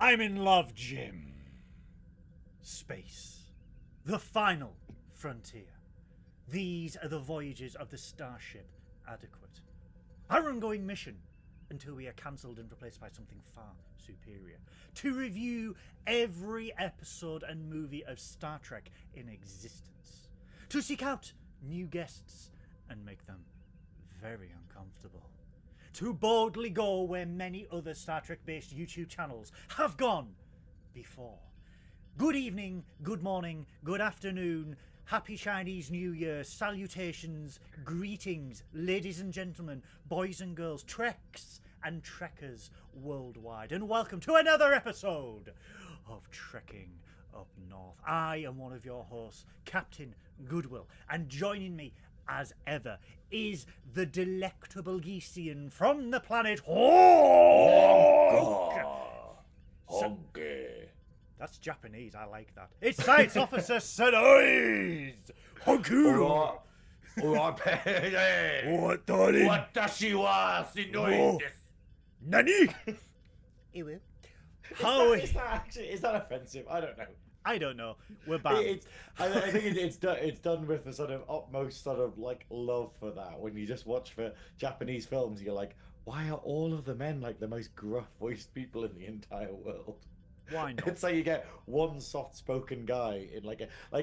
I'm in love, Jim. Space. The final frontier. These are the voyages of the starship Adequate. Our ongoing mission, until we are cancelled and replaced by something far superior, to review every episode and movie of Star Trek in existence. To seek out new guests and make them very uncomfortable. To boldly go where many other Star Trek-based YouTube channels have gone before. Good evening, good morning, good afternoon, happy Chinese New Year, salutations, greetings, ladies and gentlemen, boys and girls, Treks and Trekkers worldwide, and welcome to another episode of Trekking Up North. I am one of your hosts, Captain Goodwill, and joining me as ever is the delectable Geesian from the planet Honky. That's Japanese, I like that. It's Science Officer Synoiz! Honku! What, darling? Watashi wa Synoiz desu. Nani? Ew. How Is that offensive? I don't know. I don't know. We're banned. I think it's done with the sort of utmost sort of like love for that. When you just watch for Japanese films, you're like, why are all of the men like the most gruff voiced people in the entire world? Why not? It's like you get one soft-spoken guy in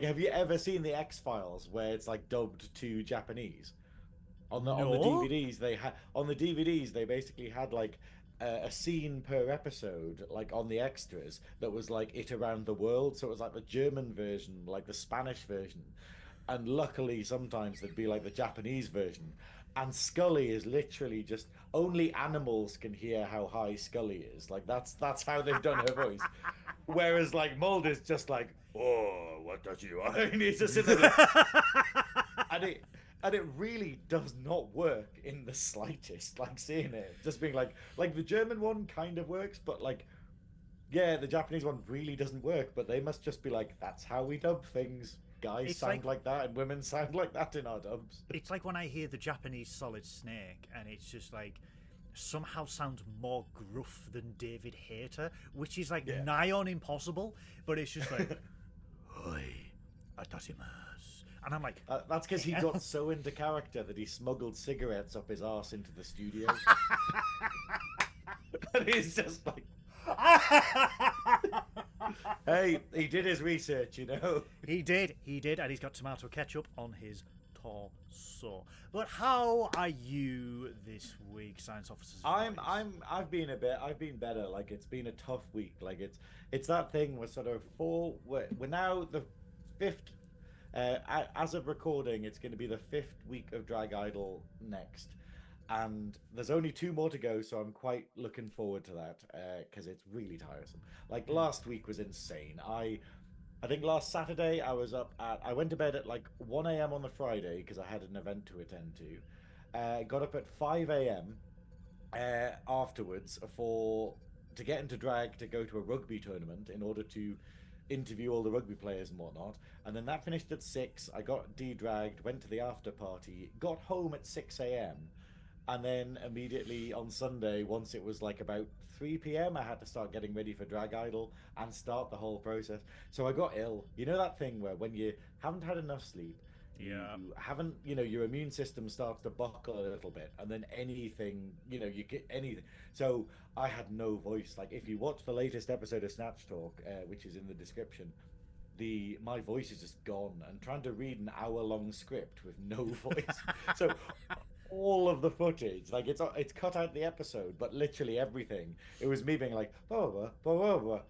have you ever seen the X-Files where it's like dubbed to Japanese? On the DVDs they basically had like a scene per episode, like on the extras, that was like it around the world. So it was like the German version, like the Spanish version, and luckily sometimes there'd be like the Japanese version. And Scully is literally just only animals can hear how high Scully is. Like that's how they've done her voice. Whereas like Mulder's just like, oh, what does you want? And he's just sitting there like, and it really does not work in the slightest. Like seeing it, just being like the German one kind of works, but like, yeah, the Japanese one really doesn't work. But they must just be like, that's how we dub things. Guys sound like that, and women sound like that in our dubs. It's like when I hear the Japanese Solid Snake, and it's just like somehow sounds more gruff than David Hayter, which is like nigh on impossible. But it's just like, "Oi, atashimasu," and I'm like, that's because he got so into character that he smuggled cigarettes up his arse into the studio. And he's just like, hey, he did his research, you know. He did, and he's got tomato ketchup on his torso. But how are you this week, Science Officers? I've been better. Like it's been a tough week. Like it's that thing where sort of we're now the fifth. As of recording, it's going to be the 5th week of Drag Idol next. And there's only 2 more to go, so I'm quite looking forward to that because it's really tiresome. Like last week was insane. I think last Saturday I went to bed at like 1 a.m. on the Friday because I had an event to attend to. Got up at 5 a.m. Afterwards to get into drag to go to a rugby tournament in order to interview all the rugby players and whatnot. And then that finished at 6. I got de-dragged, went to the after party, got home at 6 a.m. And then immediately on Sunday, once it was like about 3 p.m, I had to start getting ready for Drag Idol and start the whole process. So I got ill. You know that thing where when you haven't had enough sleep, you haven't, your immune system starts to buckle a little bit, and then anything, you get anything. So I had no voice. Like if you watch the latest episode of Snatch Talk, which is in the description, my voice is just gone, and trying to read an hour-long script with no voice. So all of the footage, like it's cut out the episode, but literally everything, it was me being like, blah, blah, blah, blah, blah.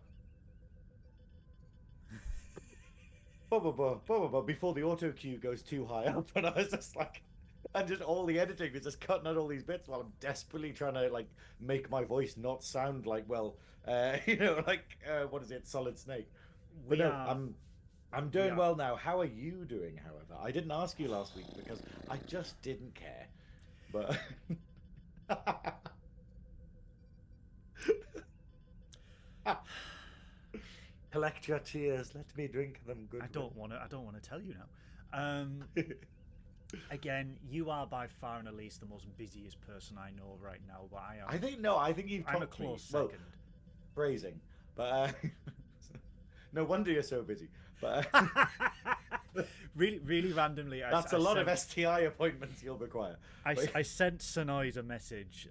blah, blah, blah, blah, blah, blah, before the auto cue goes too high up. And I was just like, and just all the editing was just cutting out all these bits while I'm desperately trying to like make my voice not sound like, well, what is it, Solid Snake. But We no, are. I'm We doing are. well now. How are you doing, however? I didn't ask you last week because I just didn't care. But collect your tears. Let me drink them. Good. I don't want to. I don't want to tell you now. Again, you are by far and at least the most busiest person I know right now. But I am. I think no. I think you've I'm a topped me. close Well, second. phrasing, but no wonder you're so busy. But Really, really randomly. that's a lot of STI appointments you'll require. I sent Synoiz a message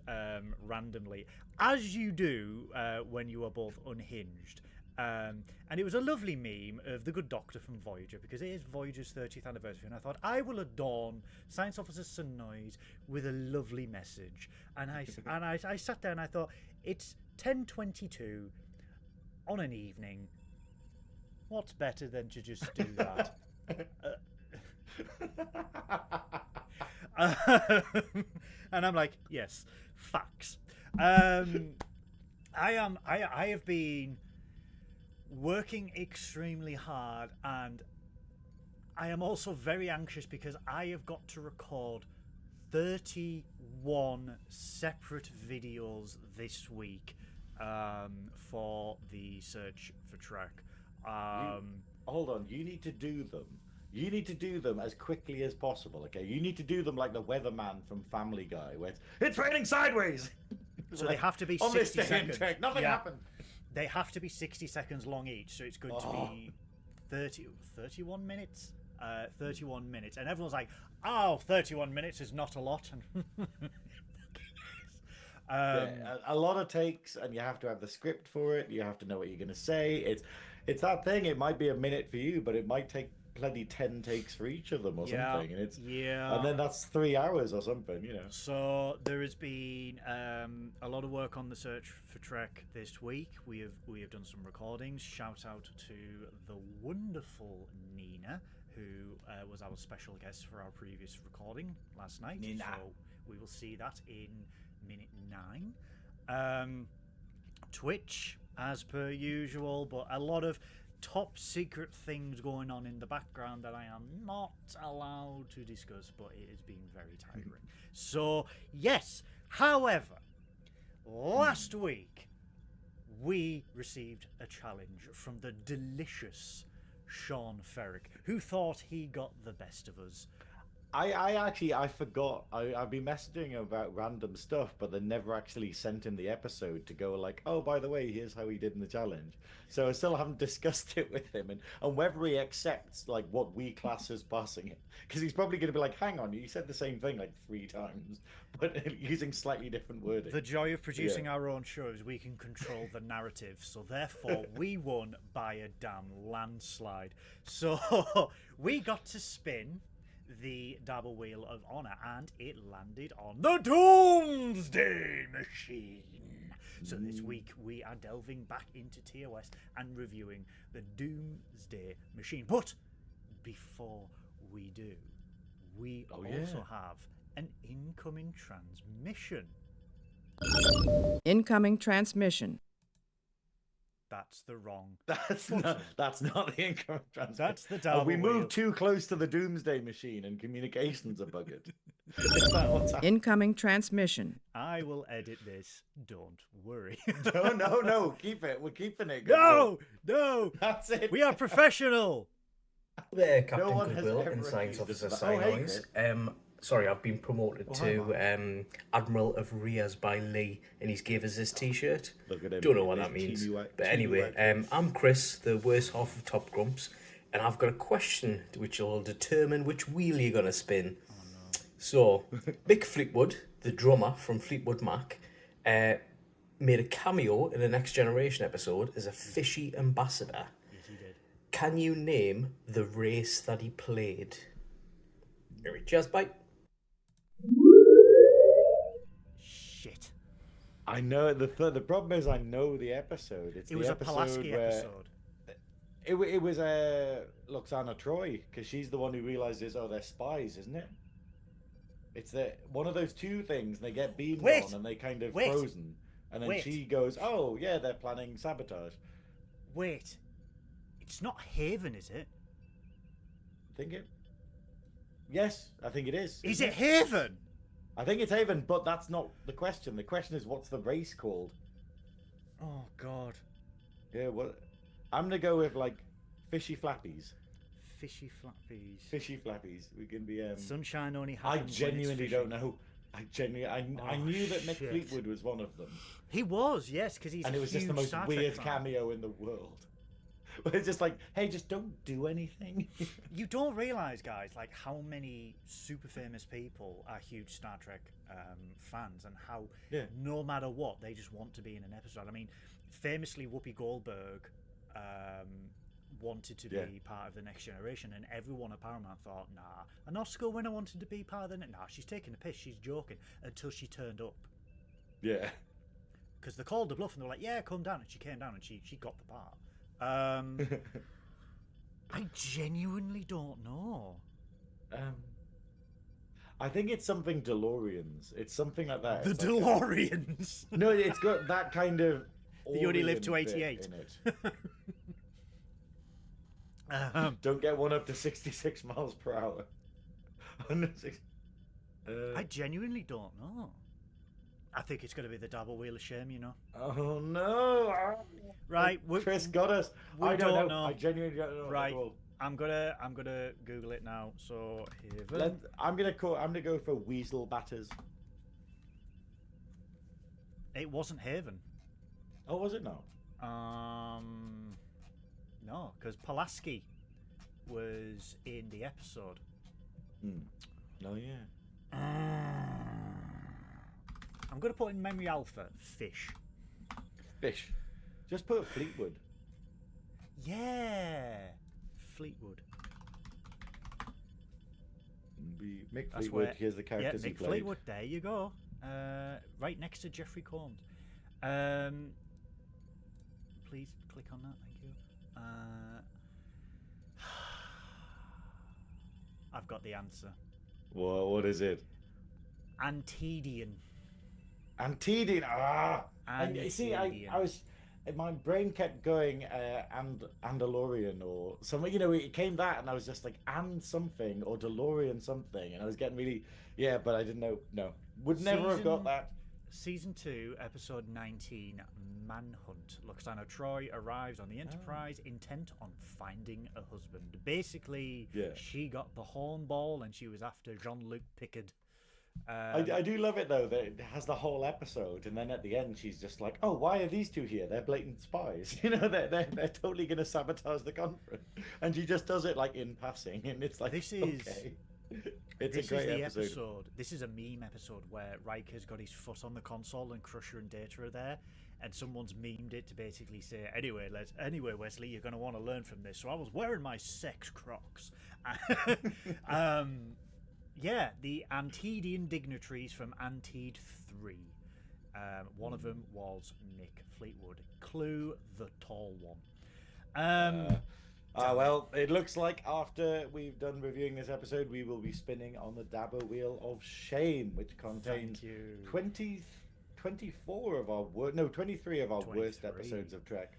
randomly, as you do when you are both unhinged. And it was a lovely meme of the good doctor from Voyager, because it is Voyager's 30th anniversary, and I thought I will adorn Science Officer Synoiz with a lovely message. And I sat there and I thought, it's 10:22 on an evening. What's better than to just do that? And I'm like, yes, facts. I have been working extremely hard, and I am also very anxious because I have got to record 31 separate videos this week for the search for Trek. Hold on, you need to do them. You need to do them as quickly as possible, okay? You need to do them like the weatherman from Family Guy, where it's raining sideways. So they have to be on this 60 day in seconds. Trek, nothing happened. They have to be 60 seconds long each, so it's going to be 31 minutes? 31 minutes. And everyone's like, oh, 31 minutes is not a lot. A lot of takes, and you have to have the script for it. You have to know what you're going to say. It's that thing. It might be a minute for you, but it might take bloody 10 takes for each of them or something. And and then that's 3 hours or something, you know. So there has been a lot of work on the search for Trek this week. We have done some recordings. Shout out to the wonderful Nina, who was our special guest for our previous recording last night. Nina. So we will see that in minute 9. Twitch, as per usual, but a lot of top secret things going on in the background that I am not allowed to discuss, but it has been very tiring. So yes, however, last week we received a challenge from the delicious Sean Ferrick, who thought he got the best of us. I forgot. I've been messaging him about random stuff, but they never actually sent him the episode to go like, oh, by the way, here's how he did in the challenge. So I still haven't discussed it with him, and whether he accepts like what we class as passing it, because he's probably going to be like, hang on, you said the same thing like 3 times, but using slightly different wording. The joy of producing our own shows, we can control the narrative, so therefore we won by a damn landslide. So we got to spin the double wheel of honor, and it landed on the Doomsday Machine. So this week we are delving back into TOS and reviewing the Doomsday Machine. But before we do, we also have an incoming transmission. Incoming transmission. That's the wrong. That's not the income transfer. That's the double we wheel. moved too close to the Doomsday Machine, and communications are buggered. Is that what's happening? Incoming transmission. I will edit this. Don't worry. No. Keep it. We're keeping it. No. That's it. We are professional. There, Captain one has Goodwill ever and Science accused Officer us of that. Oh, hey, Synoiz. Sorry, I've been promoted to Admiral of Rias by Lee, and he's gave us this T-shirt. Look at him. Don't know what that means. But anyway, I'm Chris, the worst half of Top Grumps, and I've got a question which will determine which wheel you're going to spin. Oh, no. So, Mick Fleetwood, the drummer from Fleetwood Mac, made a cameo in the Next Generation episode as a fishy ambassador. Yes, he did. Can you name the race that he played? Cheers, bye. Shit. I know the problem is I know the episode. It's It was the a Pulaski episode. It was Luxana Troy, because she's the one who realizes, oh, they're spies, isn't it? It's one of those two things. They get beamed Wait! on and they kind of Wait! frozen, and then Wait! she goes, "Oh yeah, they're planning sabotage." Wait, it's not Haven, is it? Think it? Yes, I think it is. Is isn't it Haven? I think it's Haven, but that's not the question. The question is, what's the race called? Oh God. Yeah, what? I'm gonna go with like fishy flappies. Fishy flappies. Fishy flappies. We can be. Sunshine only I happens. genuinely don't know. I Oh, knew that Mick shit. Fleetwood was one of them, He was, yes, because he's. and a it was just the huge most Star Trek weird fan. cameo in the world. But it's just like, hey, just don't do anything. You don't realize, guys, like how many super famous people are huge Star Trek fans, and how no matter what, they just want to be in an episode. I mean, famously, Whoopi Goldberg wanted to be part of the Next Generation, and everyone at Paramount thought, nah, an Oscar winner wanted to be part of the Nah, she's taking a piss, she's joking, until she turned up. Yeah. Because they called the bluff and they were like, yeah, come down, and she came down and she got the part. I genuinely don't know. I think it's something DeLoreans. It's something like that. The It's like DeLoreans. no, it's got that kind of. You only live to Orient bit 88. in it. Don't get one up to 66 miles per hour. 106. I genuinely don't know. I think it's going to be the double wheel of shame, you know. Oh no! Right, Chris got us. we I don't don't know. know. I genuinely don't know. Right, Well, I'm gonna Google it now. So Haven. I'm gonna go for weasel batters. It wasn't Haven. Oh, was it now? No, because Pulaski was in the episode. Oh yeah. I'm gonna put in memory alpha fish. Fish. Just put Fleetwood. Yeah, Fleetwood. Mick That's Fleetwood. where- Here's the characters he Mick played. Fleetwood. There you go. Right next to Jeffrey Combs. Please click on that. Thank you. I've got the answer. What is it? Antedian. Antedian. And you see, I Antedian. was. My brain kept going, Andalorian or something. You know, it came that, and I was just like, and something or DeLorean something, and I was getting really, but I didn't know. No, would never have got that. Season 2, episode 19, Manhunt. Luxana Troy arrives on the Enterprise intent on finding a husband. Basically, she got the hornball and she was after Jean-Luc Picard. I do love it though that it has the whole episode, and then at the end she's just like, "Oh, why are these two here? They're blatant spies. You know, they're totally gonna sabotage the conference." And she just does it like in passing, and it's like, This is okay. It's a great episode. This is a meme episode where Riker's got his foot on the console and Crusher and Data are there, and someone's memed it to basically say, anyway, Wesley, you're going to want to learn from this. So I was wearing my sex Crocs. Yeah, the Antedian dignitaries from Antede 3. One of them was Mick Fleetwood. Clue, the tall one. Well, it looks like after we've done reviewing this episode, we will be spinning on the Dabber Wheel of Shame, which contains 23 of our worst episodes of Trek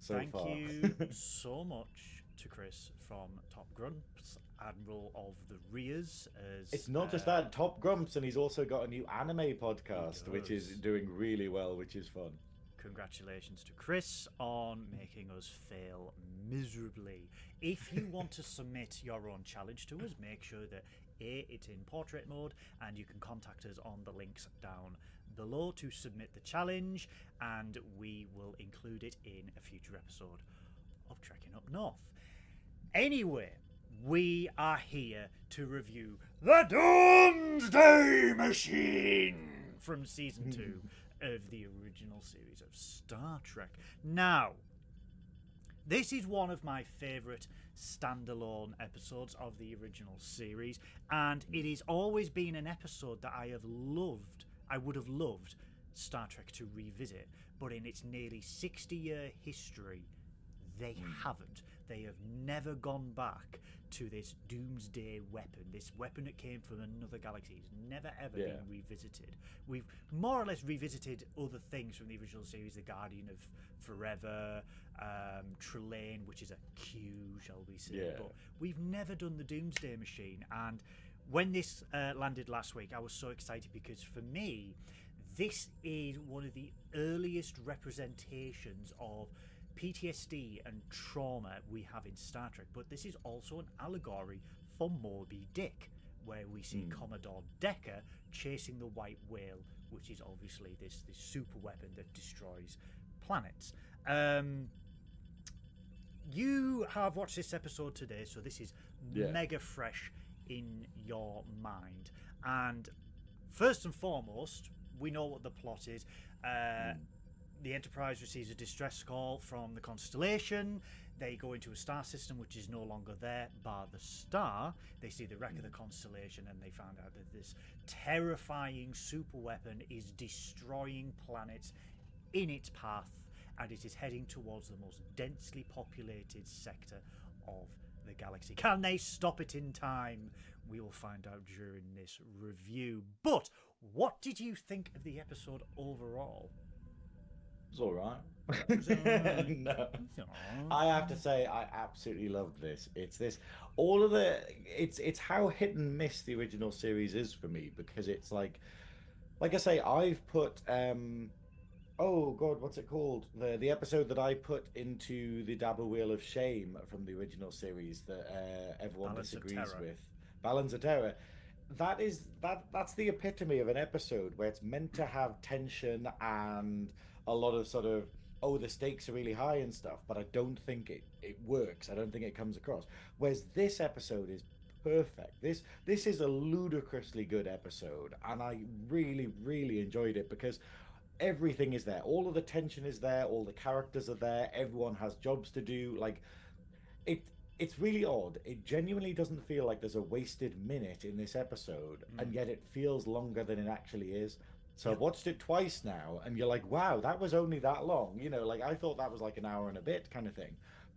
so far. Thank you so much to Chris from Top Grumps, Admiral of the Rears. It's not just that, Top Grumps, and he's also got a new anime podcast, which is doing really well, which is fun. Congratulations to Chris on making us fail miserably. If you want to submit your own challenge to us, make sure that it's in portrait mode, and you can contact us on the links down below to submit the challenge, and we will include it in a future episode of Trekkin Up North. Anyway, we are here to review the Doomsday Machine from season 2 of the original series of Star Trek. Now, this is one of my favourite standalone episodes of the original series, and it has always been an episode that I would have loved Star Trek to revisit, but in its nearly 60-year history, they haven't. They have never gone back to this doomsday weapon, this weapon that came from another galaxy. It's never ever been revisited. We've more or less revisited other things from the original series, the Guardian of Forever, Trelane, which is a Q, shall we say, but we've never done the Doomsday Machine. And when this landed last week, I was so excited because for me, this is one of the earliest representations of PTSD and trauma we have in Star Trek, but this is also an allegory for Moby Dick, where we see Commodore Decker chasing the white whale, which is obviously this super weapon that destroys planets. You have watched this episode today, so this is mega fresh in your mind. And first and foremost, we know what the plot is. The Enterprise receives a distress call from the Constellation. They go into a star system which is no longer there, bar the star. They see the wreck of the Constellation and they found out that this terrifying super weapon is destroying planets in its path, and it is heading towards the most densely populated sector of the galaxy. Can they stop it in time? We will find out during this review. But what did you think of the episode overall? It's all right. No, I have to say I absolutely loved this. It's how hit and miss the original series is for me, because it's like I say, I've put oh god, what's it called? The episode that I put into the Dabble Wheel of Shame from the original series that everyone disagrees with, Balance of Terror. That's the epitome of an episode where it's meant to have tension and a lot of sort of, oh, the stakes are really high and stuff, but I don't think it works. I don't think it comes across. Whereas this episode is perfect. This is a ludicrously good episode, and I really, really enjoyed it because everything is there. All of the tension is there. All the characters are there. Everyone has jobs to do. Like, it's really odd. It genuinely doesn't feel like there's a wasted minute in this episode, and yet it feels longer than it actually is. So I've watched it twice now, and you're like, wow, that was only that long. You know, like, I thought that was like an hour and a bit kind of thing.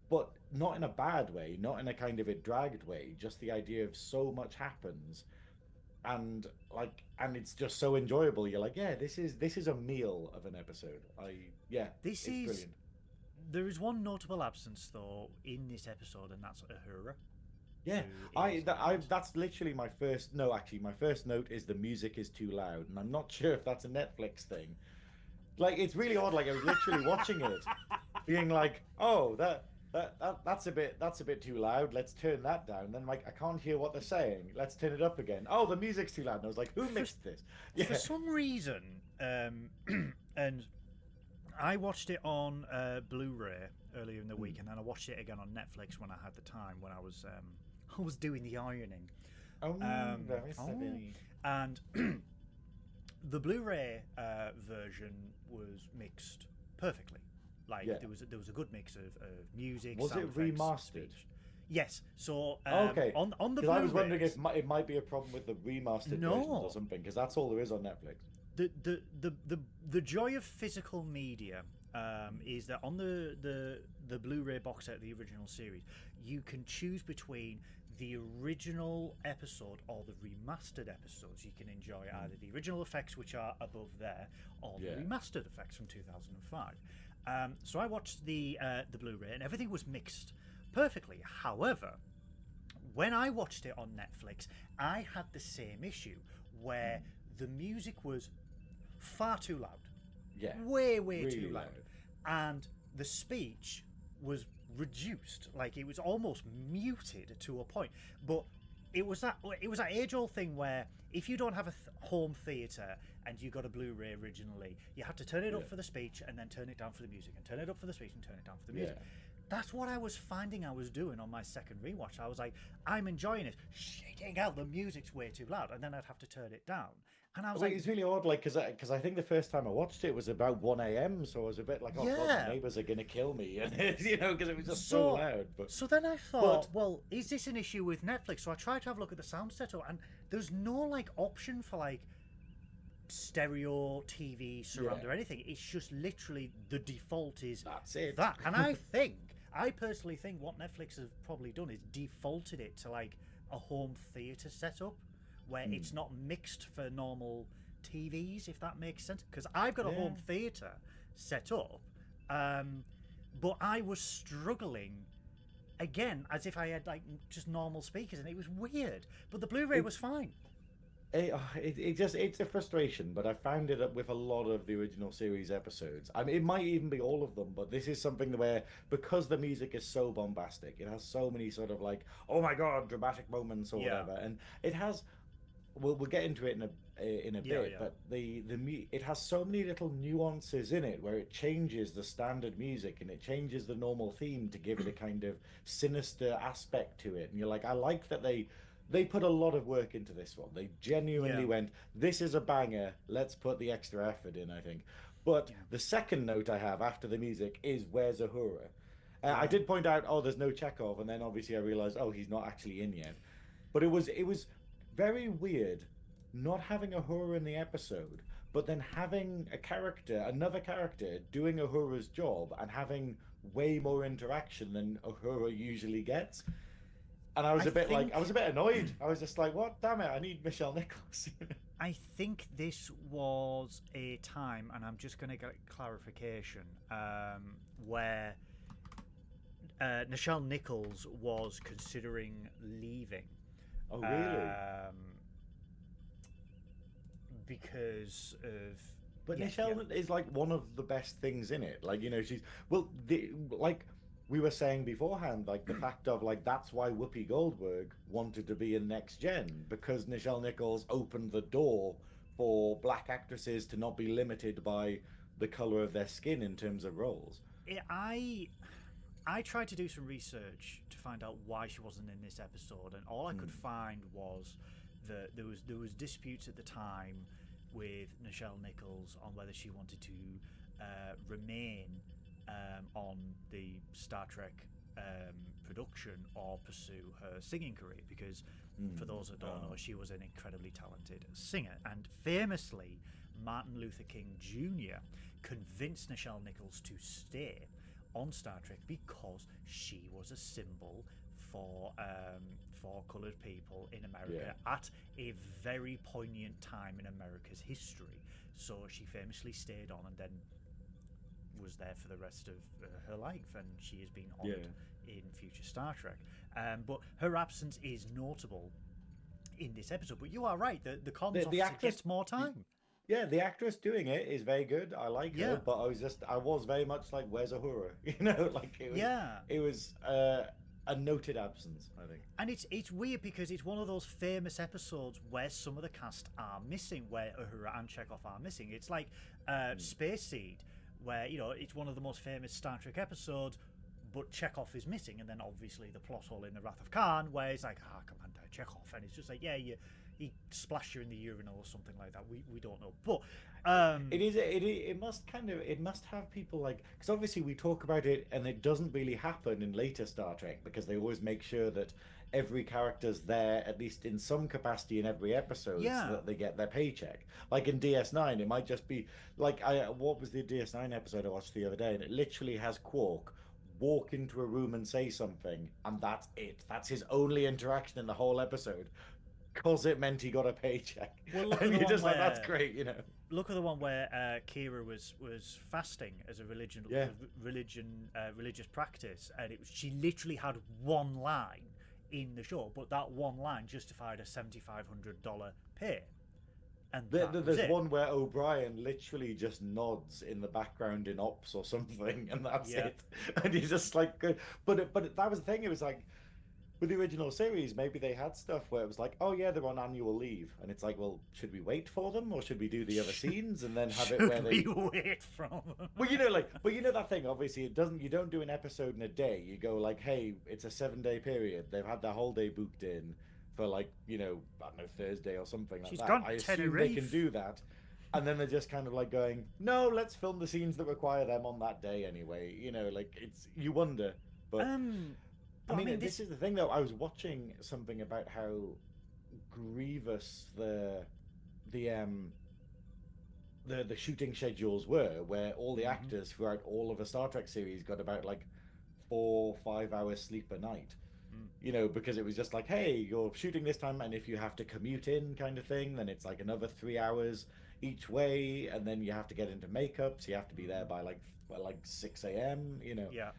But not in a bad way, not in a kind of a dragged way. Just the idea of so much happens, and it's just so enjoyable. You're like, yeah, this is a meal of an episode. It's brilliant. There is one notable absence though in this episode, and that's Uhura. Yeah, that's literally my first. No, actually, my first note is the music is too loud, and I'm not sure if that's a Netflix thing. Like, it's really odd. Like, I was literally watching it, being like, oh, that's a bit too loud. Let's turn that down. Then, like, I can't hear what they're saying. Let's turn it up again. Oh, the music's too loud. And I was like, who mixed this? Yeah. For some reason, and I watched it on Blu-ray earlier in the week, and then I watched it again on Netflix when I had the time, when I was doing the ironing. And the Blu-ray version was mixed perfectly. Like, there was a good mix of music. Was it remastered? Speech. Yes. So okay. On the Blu-rays, I was wondering if it might be a problem with the remastered versions or something, because that's all there is on Netflix. The joy of physical media is that on the Blu-ray box set of the original series, you can choose between the original episode or the remastered episodes. You can enjoy either the original effects, which are above there, or the remastered effects from 2005. So I watched the Blu-ray, and everything was mixed perfectly. However, when I watched it on Netflix, I had the same issue where the music was far too loud. Yeah. Way really too loud. And the speech was reduced. Like, it was almost muted to a point. But it was that age-old thing where if you don't have a home theatre and you got a Blu-ray originally, you had to turn it up for the speech and then turn it down for the music, and turn it up for the speech and turn it down for the music. Yeah. That's what I was finding I was doing on my second rewatch. I was like, I'm enjoying it. Shitting out, the music's way too loud. And then I'd have to turn it down. And I was like, it's really odd, like, because I think the first time I watched it was about 1 a.m, so I was a bit like, oh god, my neighbours are gonna kill me, you know, because it was just so loud. But so then I thought, well, is this an issue with Netflix? So I tried to have a look at the sound setup, and there's no like option for like stereo TV surround or anything. It's just literally the default is that's it. And I think I personally think what Netflix have probably done is defaulted it to like a home theatre setup where it's not mixed for normal TVs, if that makes sense. Because I've got a home theatre set up, but I was struggling again as if I had like just normal speakers, and it was weird. But the Blu-ray was fine. It's a frustration, but I found it with a lot of the original series episodes. I mean, it might even be all of them, but this is something where, because the music is so bombastic, it has so many sort of like, oh my god, dramatic moments or whatever, and it has. We'll get into it in a bit, but it has so many little nuances in it where it changes the standard music and it changes the normal theme to give it a kind of sinister aspect to it, and you're like, I like that they put a lot of work into this one. They genuinely went, this is a banger, let's put the extra effort in, I think. But the second note I have after the music is, where's Uhura? I did point out, oh, there's no Chekhov, and then obviously I realized, oh, he's not actually in yet. But it was very weird not having Uhura in the episode, but then having another character doing Uhura's job and having way more interaction than Uhura usually gets. And I was a bit annoyed. I was just like, what? Damn it, I need Michelle Nichols. I think this was a time, and I'm just going to get clarification, where Nichelle Nichols was considering leaving. Oh, really? Because of... But Nichelle is like one of the best things in it. Like, she's... Well, like... We were saying beforehand, like the fact of like that's why Whoopi Goldberg wanted to be in Next Gen, because Nichelle Nichols opened the door for black actresses to not be limited by the color of their skin in terms of roles. I tried to do some research to find out why she wasn't in this episode, and all I could find was that there was disputes at the time with Nichelle Nichols on whether she wanted to remain on the Star Trek production or pursue her singing career, because for those that don't know, she was an incredibly talented singer, and famously Martin Luther King Jr. convinced Nichelle Nichols to stay on Star Trek because she was a symbol for coloured people in America at a very poignant time in America's history. So she famously stayed on and then was there for the rest of her life, and she has been honoured in future Star Trek. But her absence is notable in this episode. But you are right, the comms officer gets more time. Yeah, the actress doing it is very good. I like her, but I was very much like, where's Uhura? Like it was a noted absence, I think. And it's weird because it's one of those famous episodes where some of the cast are missing, where Uhura and Chekhov are missing. It's like Space Seed, where it's one of the most famous Star Trek episodes, but Chekhov is missing, and then obviously the plot hole in the Wrath of Khan, where it's like, Commander Chekhov, and it's just like, he splashed you in the urinal or something like that. We don't know, but it must have people like, because obviously we talk about it, and it doesn't really happen in later Star Trek because they always make sure that every character's there at least in some capacity in every episode, so that they get their paycheck. Like in DS9, it might just be like, what was the DS9 episode I watched the other day, and it literally has Quark walk into a room and say something, and that's it. That's his only interaction in the whole episode, because it meant he got a paycheck. Well, and you're just like, that's great, Look at the one where Kira was fasting as a religious practice, and she literally had one line in the show, but that one line justified a $7,500 pay. And there's one where O'Brien literally just nods in the background in ops or something, and that's it. And he's just like, good. But that was the thing. It was like, with the original series, maybe they had stuff where it was like, oh yeah, they're on annual leave, and it's like, well, should we wait for them, or should we do the other scenes and then have it where they wait from them? Well, that thing. Obviously, you don't do an episode in a day. You go like, hey, it's a 7-day period. They've had their whole day booked in for like, I don't know, Thursday or something like that. I assume they can do that. And then they're just kind of like going, no, let's film the scenes that require them on that day anyway. You wonder. But I mean, this is the thing though. I was watching something about how grievous the shooting schedules were, where all the actors throughout all of a Star Trek series got about like 4-5 hours sleep a night. You know, because it was just like, hey, you're shooting this time, and if you have to commute in kind of thing, then it's like another 3 hours each way, and then you have to get into makeup, so you have to be there by like 6 a.m. You know, Yeah.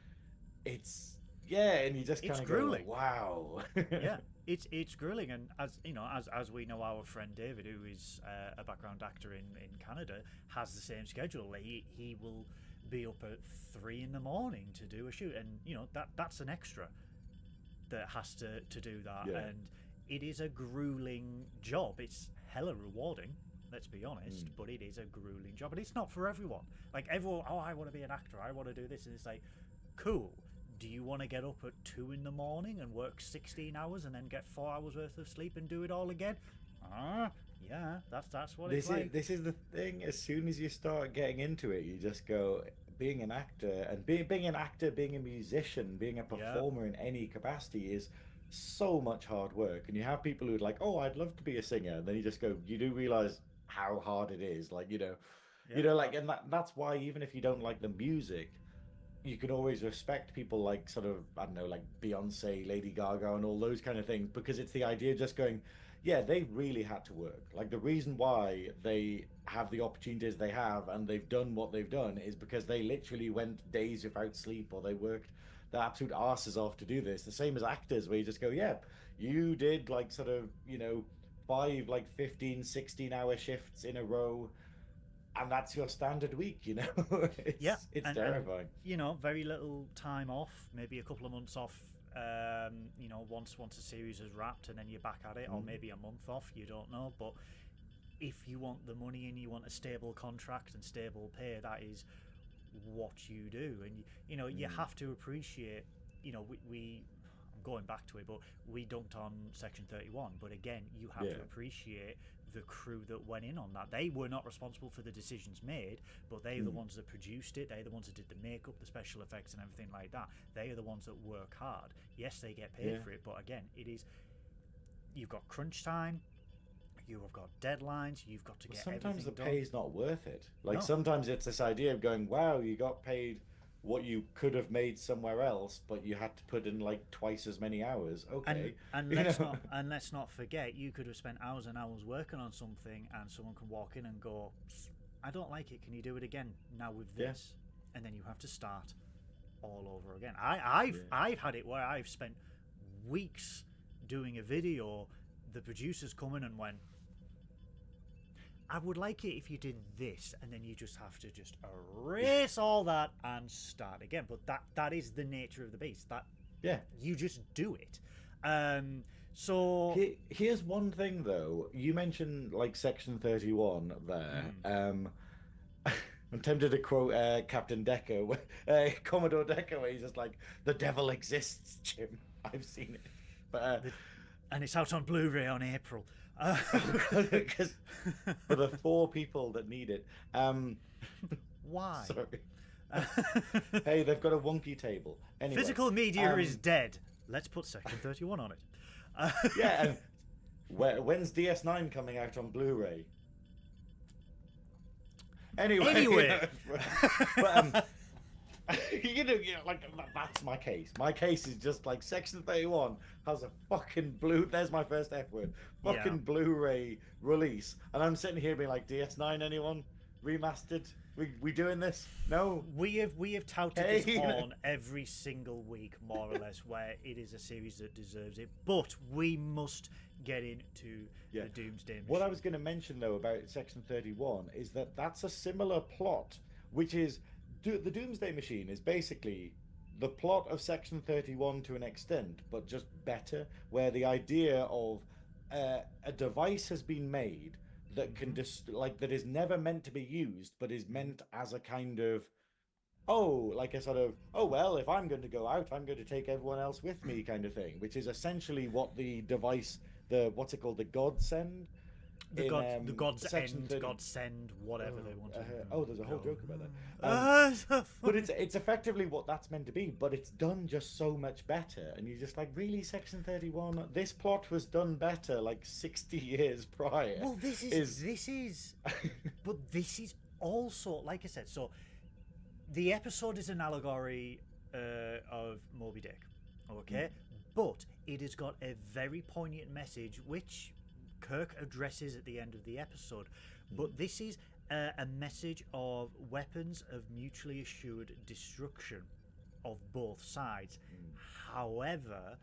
it's yeah, and you just It's kind of go like, grueling. wow. Yeah, it's grueling, and as you know, as we know, our friend David, who is a background actor in Canada, has the same schedule. He will be up at 3 in the morning to do a shoot, and you know that's an extra that has to do that, Yeah. and it is a grueling job. It's hella rewarding, let's be honest, but it is a grueling job, and it's not for everyone. Like everyone, oh, I want to be an actor, I want to do this, and it's like, cool. Do you want to get up at 2 in the morning and work 16 hours and then get 4 hours worth of sleep and do it all again? Yeah, that's what it's like. This is the thing. As soon as you start getting into it, you just go, being an actor, and being an actor, being a musician, being a Yeah. performer in any capacity is so much hard work. And you have people who are like, oh, I'd love to be a singer, and then you just go, you do realize how hard it is. Like, Yeah. like, and that's why even if you don't like the music, you can always respect people like sort of, I don't know, like Beyonce, Lady Gaga, and all those kind of things, because it's the idea of just going, yeah, they really had to work. Like the reason why they have the opportunities they have and they've done what they've done is because they literally went days without sleep, or they worked their absolute asses off to do this. The same as actors, where you just go, yeah, you did like sort of, 5 like 15, 16 hour shifts in a row, and that's your standard week. it's Yeah, it's and terrifying. you know, very little time off, maybe a couple of months off. You know, once a series is wrapped, and then you're back at it, or maybe a month off. You don't know, but if you want the money and you want a stable contract and stable pay, that is what you do. And you have to appreciate. We I'm going back to it, but we dunked on Section 31. But again, you have to appreciate the crew that went in on that. They were not responsible for the decisions made, but they're the ones that produced it. They're the ones that did the makeup, the special effects, and everything like that. They are the ones that work hard. Yes, they get paid for it, but again, you've got crunch time. You have got deadlines. You've got to get Sometimes the everything done. pay's not worth it. Like No. sometimes it's this idea of going, wow, you got paid what you could have made somewhere else, but you had to put in like twice as many hours. Okay. And let's not forget, you could have spent hours and hours working on something, and someone can walk in and go, I don't like it. Can you do it again now with this? And then you have to start all over again. I've had it where I've spent weeks doing a video. The producers come in and went, I would like it if you did this, and then you just have to just erase all that and start again. But that is the nature of the beast. That you just do it. So here's one thing though. You mentioned like Section 31 there. I'm tempted to quote Captain Decker, Commodore Decker, where he's just like, "The devil exists, Jim. I've seen it." But and it's out on Blu-ray on April. Because for the 4 people that need it. Why? Sorry. Hey, they've got a wonky table. Anyway, physical media is dead. Let's put Section 31 on it. Yeah, and when's DS9 coming out on Blu-ray? Anyway. But, like that's my case. My case is just like Section 31 has a fucking there's my first F word. Fucking Blu-ray release, and I'm sitting here being like, DS9, anyone remastered? We doing this? No. We have touted this on every single week, more or less, where it is a series that deserves it. But we must get into the Doomsday Machine. What I was going to mention though about Section 31 is that that's a similar plot, which is the Doomsday Machine is basically the plot of Section 31 to an extent, but just better, where the idea of a device has been made that can that is never meant to be used, but is meant as a kind of like a sort of well, if I'm going to go out, I'm going to take everyone else with me kind of thing, which is essentially what the device, what's it called, the Godsend. The God's End, Godsend, whatever they want to do. There's a whole joke about that. But it's effectively what that's meant to be, but it's done just so much better. And you're just like, really, Section 31? This plot was done better like 60 years prior. Well, this is but this is also, like I said, so the episode is an allegory of Moby Dick, okay? But it has got a very poignant message which Kirk addresses at the end of the episode. But this is a message of weapons of mutually assured destruction of both sides. However,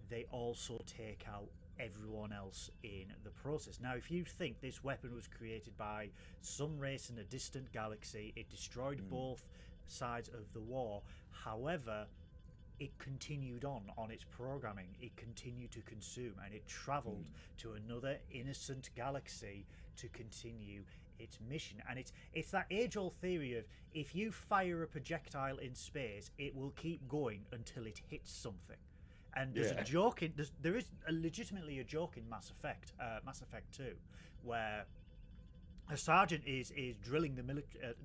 they also take out everyone else in the process. Now, if you think this weapon was created by some race in a distant galaxy, it destroyed both sides of the war. However, it continued on its programming. It continued to consume, and it traveled to another innocent galaxy to continue its mission. And it's that age-old theory of, if you fire a projectile in space, it will keep going until it hits something. And there's a joke in there is legitimately a joke in Mass Effect 2, where a sergeant is drilling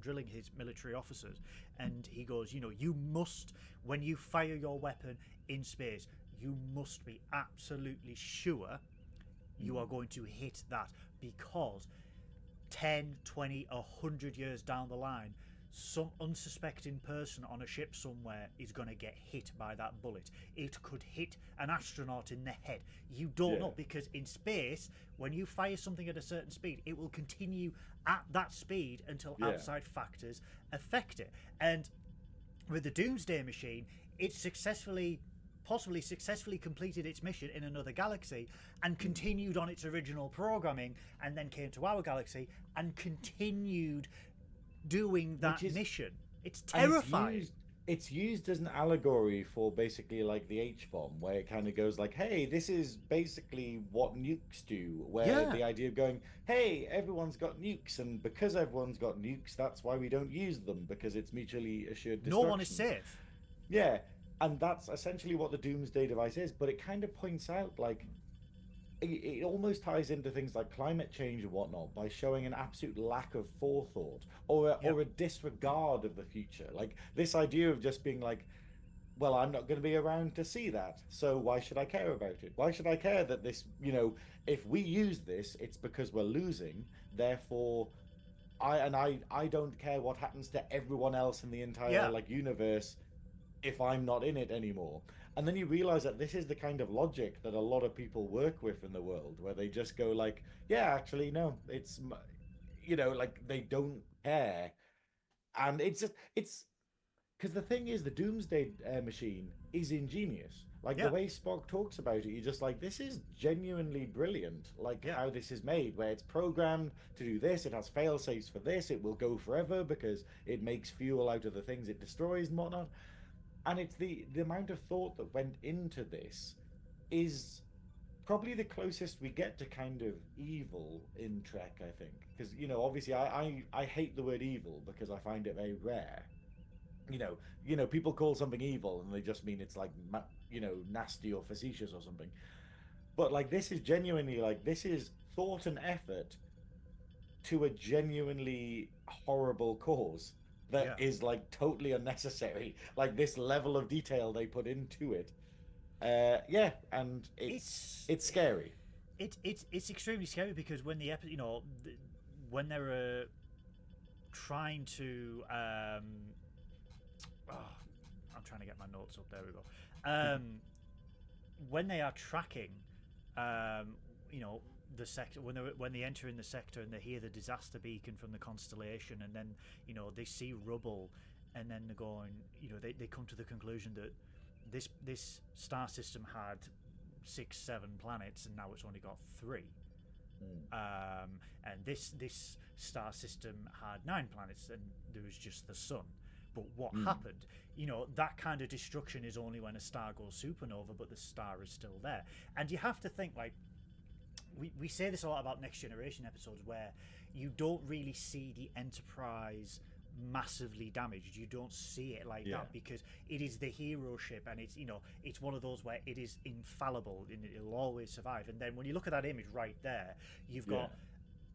drilling his military officers, and he goes, you must, when you fire your weapon in space, you must be absolutely sure you are going to hit that, because 10, 20, 100 years down the line, some unsuspecting person on a ship somewhere is going to get hit by that bullet. It could hit an astronaut in the head. You don't know, because in space, when you fire something at a certain speed, it will continue at that speed until outside factors affect it. And with the Doomsday Machine, it possibly successfully completed its mission in another galaxy and continued on its original programming, and then came to our galaxy and continued doing that mission. It's terrifying. It's used as an allegory for basically like the H-bomb, where it kind of goes like, hey, this is basically what nukes do, where the idea of going, hey, everyone's got nukes, and because everyone's got nukes, that's why we don't use them, because it's mutually assured destruction. No one is safe. Yeah, and that's essentially what the Doomsday device is, but it kind of points out, like, it almost ties into things like climate change and whatnot by showing an absolute lack of forethought or a disregard of the future. Like this idea of just being like, well, I'm not going to be around to see that, so why should I care about it? Why should I care that this, if we use this, it's because we're losing, therefore I don't care what happens to everyone else in the entire universe if I'm not in it anymore. And then you realize that this is the kind of logic that a lot of people work with in the world, where they just go like, yeah, actually, no, it's, like they don't care. And it's because the thing is, the Doomsday Machine is ingenious. Like the way Spock talks about it, you're just like, this is genuinely brilliant. Like how this is made, where it's programmed to do this, it has fail safes for this, it will go forever because it makes fuel out of the things it destroys and whatnot. And it's the amount of thought that went into this is probably the closest we get to kind of evil in Trek, I think. Because, obviously I hate the word evil because I find it very rare. People call something evil and they just mean it's like, nasty or facetious or something. But like this is genuinely like, this is thought and effort to a genuinely horrible cause. That is like totally unnecessary. Like this level of detail they put into it. And it's scary. It's extremely scary because when the episode, when they're trying to, I'm trying to get my notes up. There we go. When they are tracking, the sector, when they enter in the sector and they hear the disaster beacon from the constellation, and then they see rubble, and then they're going, they come to the conclusion that this star system had 6-7 planets and now it's only got 3. And this star system had 9 planets and there was just the sun. But what happened? That kind of destruction is only when a star goes supernova, but the star is still there. And you have to think, like, we say this a lot about Next Generation episodes, where you don't really see the Enterprise massively damaged. You don't see it like that because it is the hero ship, and it's one of those where it is infallible and it'll always survive. And then when you look at that image right there, you've got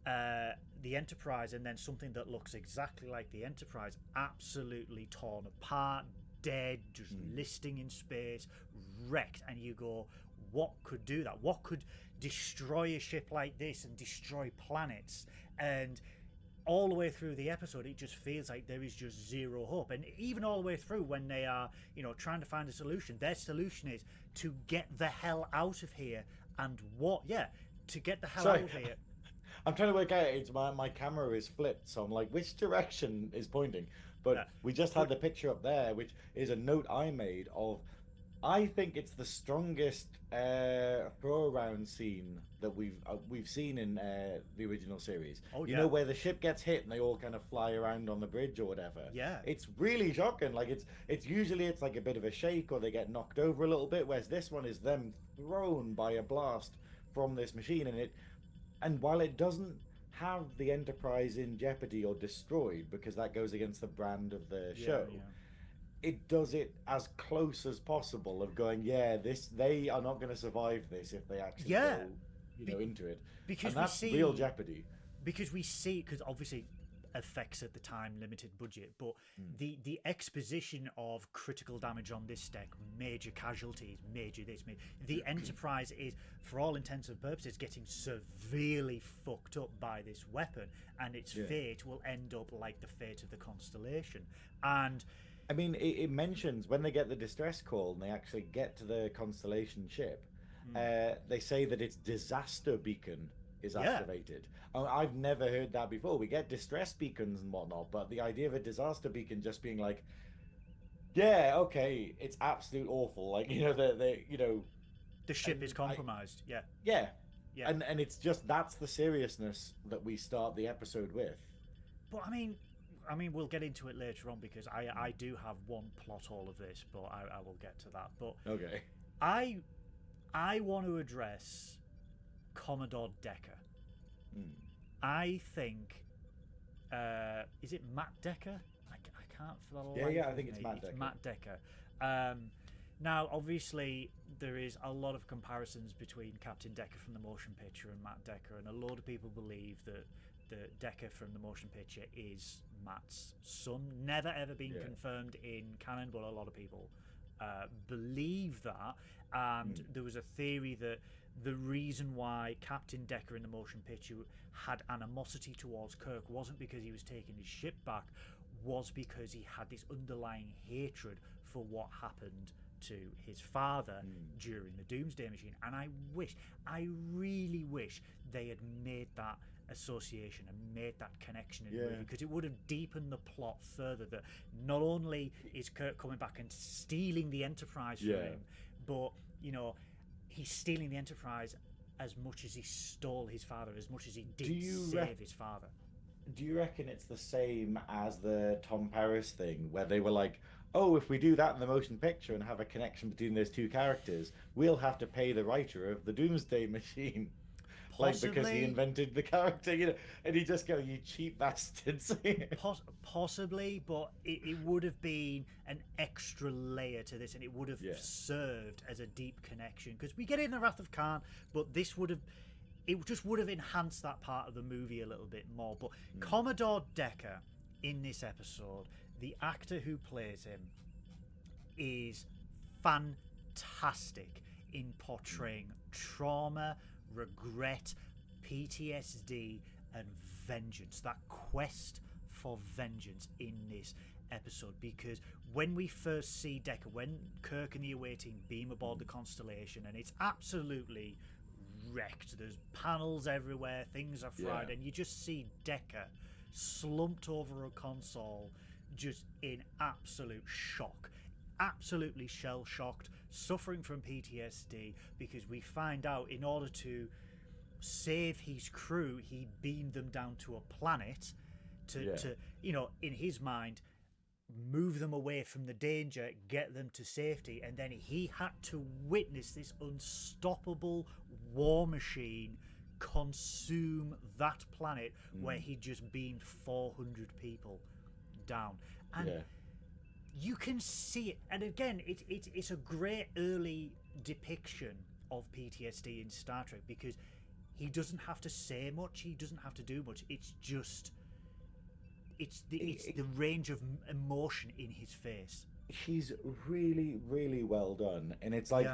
the Enterprise, and then something that looks exactly like the Enterprise, absolutely torn apart, dead, just listing in space, wrecked. And you go, what could do that? What could destroy a ship like this and destroy planets? And all the way through the episode, it just feels like there is just zero hope. And even all the way through, when they are, trying to find a solution, their solution is to get the hell out of here. And what? Yeah, to get the hell out of here. I'm trying to work out. It's my camera is flipped, so I'm like, which direction is pointing? But we just had the picture up there, which is a note I made of. I think it's the strongest throw around scene that we've seen in the original series. Oh, you know, where the ship gets hit and they all kind of fly around on the bridge or whatever. Yeah, it's really shocking. Like it's usually it's like a bit of a shake or they get knocked over a little bit. Whereas this one is them thrown by a blast from this machine, and while it doesn't have the Enterprise in jeopardy or destroyed because that goes against the brand of the show. Yeah. It does it as close as possible of going, they are not going to survive this if they actually go, into it. Because and that's we see real jeopardy. Because obviously effects at the time, limited budget, but the exposition of critical damage on this deck, major casualties, major this, the Enterprise is, for all intents and purposes, getting severely fucked up by this weapon, and its fate will end up like the fate of the Constellation. And I mean, it mentions when they get the distress call and they actually get to the Constellation ship, they say that its disaster beacon is activated. I've never heard that before. We get distress beacons and whatnot, but the idea of a disaster beacon just being like, it's absolute awful. Like, the ship is compromised. Yeah. And it's just, that's the seriousness that we start the episode with. But I mean, we'll get into it later on because I do have one plot hole of this, but I will get to that. But okay, I want to address Commodore Decker. I think, is it Matt Decker? I can't for the life I of think me. it's Matt Decker. Matt Decker. Now, obviously, there is a lot of comparisons between Captain Decker from the motion picture and Matt Decker, and a lot of people believe that the Decker from the motion picture is Matt's son. Never ever been confirmed in canon, but a lot of people believe that. And there was a theory that the reason why Captain Decker in the motion picture had animosity towards Kirk wasn't because he was taking his ship back, was because he had this underlying hatred for what happened to his father during the Doomsday Machine. And I really wish they had made that association and made that connection in the movie, because it would have deepened the plot further, that not only is Kirk coming back and stealing the Enterprise from him, but he's stealing the Enterprise as much as he stole his father, as much as he did save his father. Do you reckon it's the same as the Tom Paris thing, where they were like, oh, if we do that in the motion picture and have a connection between those two characters, we'll have to pay the writer of the Doomsday Machine? Possibly. Like, because he invented the character, and he just go, you cheap bastards. Possibly, but it would have been an extra layer to this, and it would have served as a deep connection, because we get it in the Wrath of Khan, but this would have, it just would have enhanced that part of the movie a little bit more. But Commodore Decker in this episode, the actor who plays him, is fantastic in portraying trauma, regret, PTSD, and vengeance. That quest for vengeance in this episode, because when we first see Decker, when Kirk and the A-Wing beam aboard the Constellation, and it's absolutely wrecked, there's panels everywhere, things are fried, and you just see Decker slumped over a console, just in absolute shock, absolutely shell-shocked, suffering from PTSD, because we find out in order to save his crew, he beamed them down to a planet to in his mind, move them away from the danger, get them to safety, and then he had to witness this unstoppable war machine consume that planet where he just beamed 400 people down. And you can see it, and again, it's a great early depiction of PTSD in Star Trek, because he doesn't have to say much, he doesn't have to do much. It's just it's the range of emotion in his face. He's really, really well done, and it's like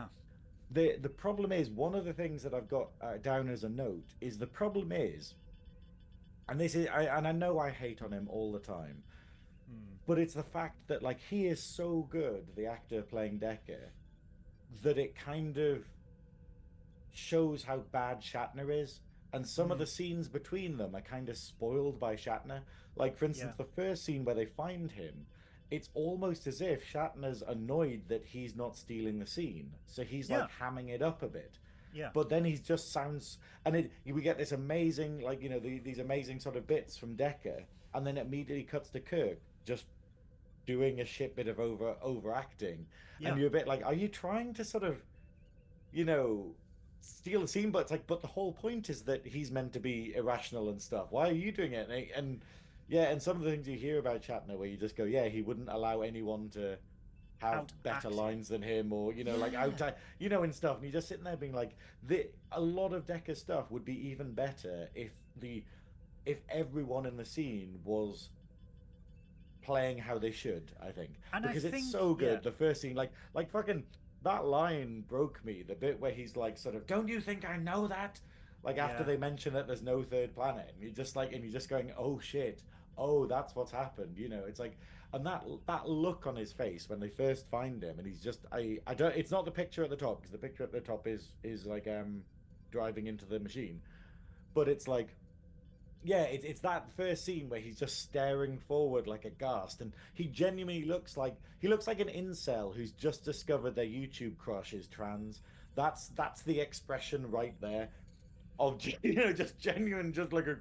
the problem is, one of the things that I've got down as a note is, the problem is, and I know I hate on him all the time, but it's the fact that like he is so good, the actor playing Decker, that it kind of shows how bad Shatner is. And some of the scenes between them are kind of spoiled by Shatner. Like, for instance, the first scene where they find him, it's almost as if Shatner's annoyed that he's not stealing the scene. So he's like hamming it up a bit. Yeah. But then he just sounds, we get this amazing, like, these amazing sort of bits from Decker, and then it immediately cuts to Kirk just doing a shit bit of overacting. And you're a bit like, are you trying to sort of, steal the scene? But it's like, but the whole point is that he's meant to be irrational and stuff. Why are you doing it? And some of the things you hear about Shatner where you just go, yeah, he wouldn't allow anyone to have better lines than him, or like out, and stuff. And you're just sitting there being like, a lot of Decker's stuff would be even better if everyone in the scene was playing how they should, I think. And because I think, it's so good. The first scene, like fucking that line broke me. The bit where he's like, sort of, don't you think I know that? Like after they mention that there's no third planet, and you're just going, oh shit, oh that's what's happened. It's like, and that look on his face when they first find him, and he's just, I don't. It's not the picture at the top, because the picture at the top is like driving into the machine, but it's like, yeah, it's that first scene where he's just staring forward like aghast, and he genuinely looks like an incel who's just discovered their YouTube crush is trans. That's the expression right there of just genuine, just like a.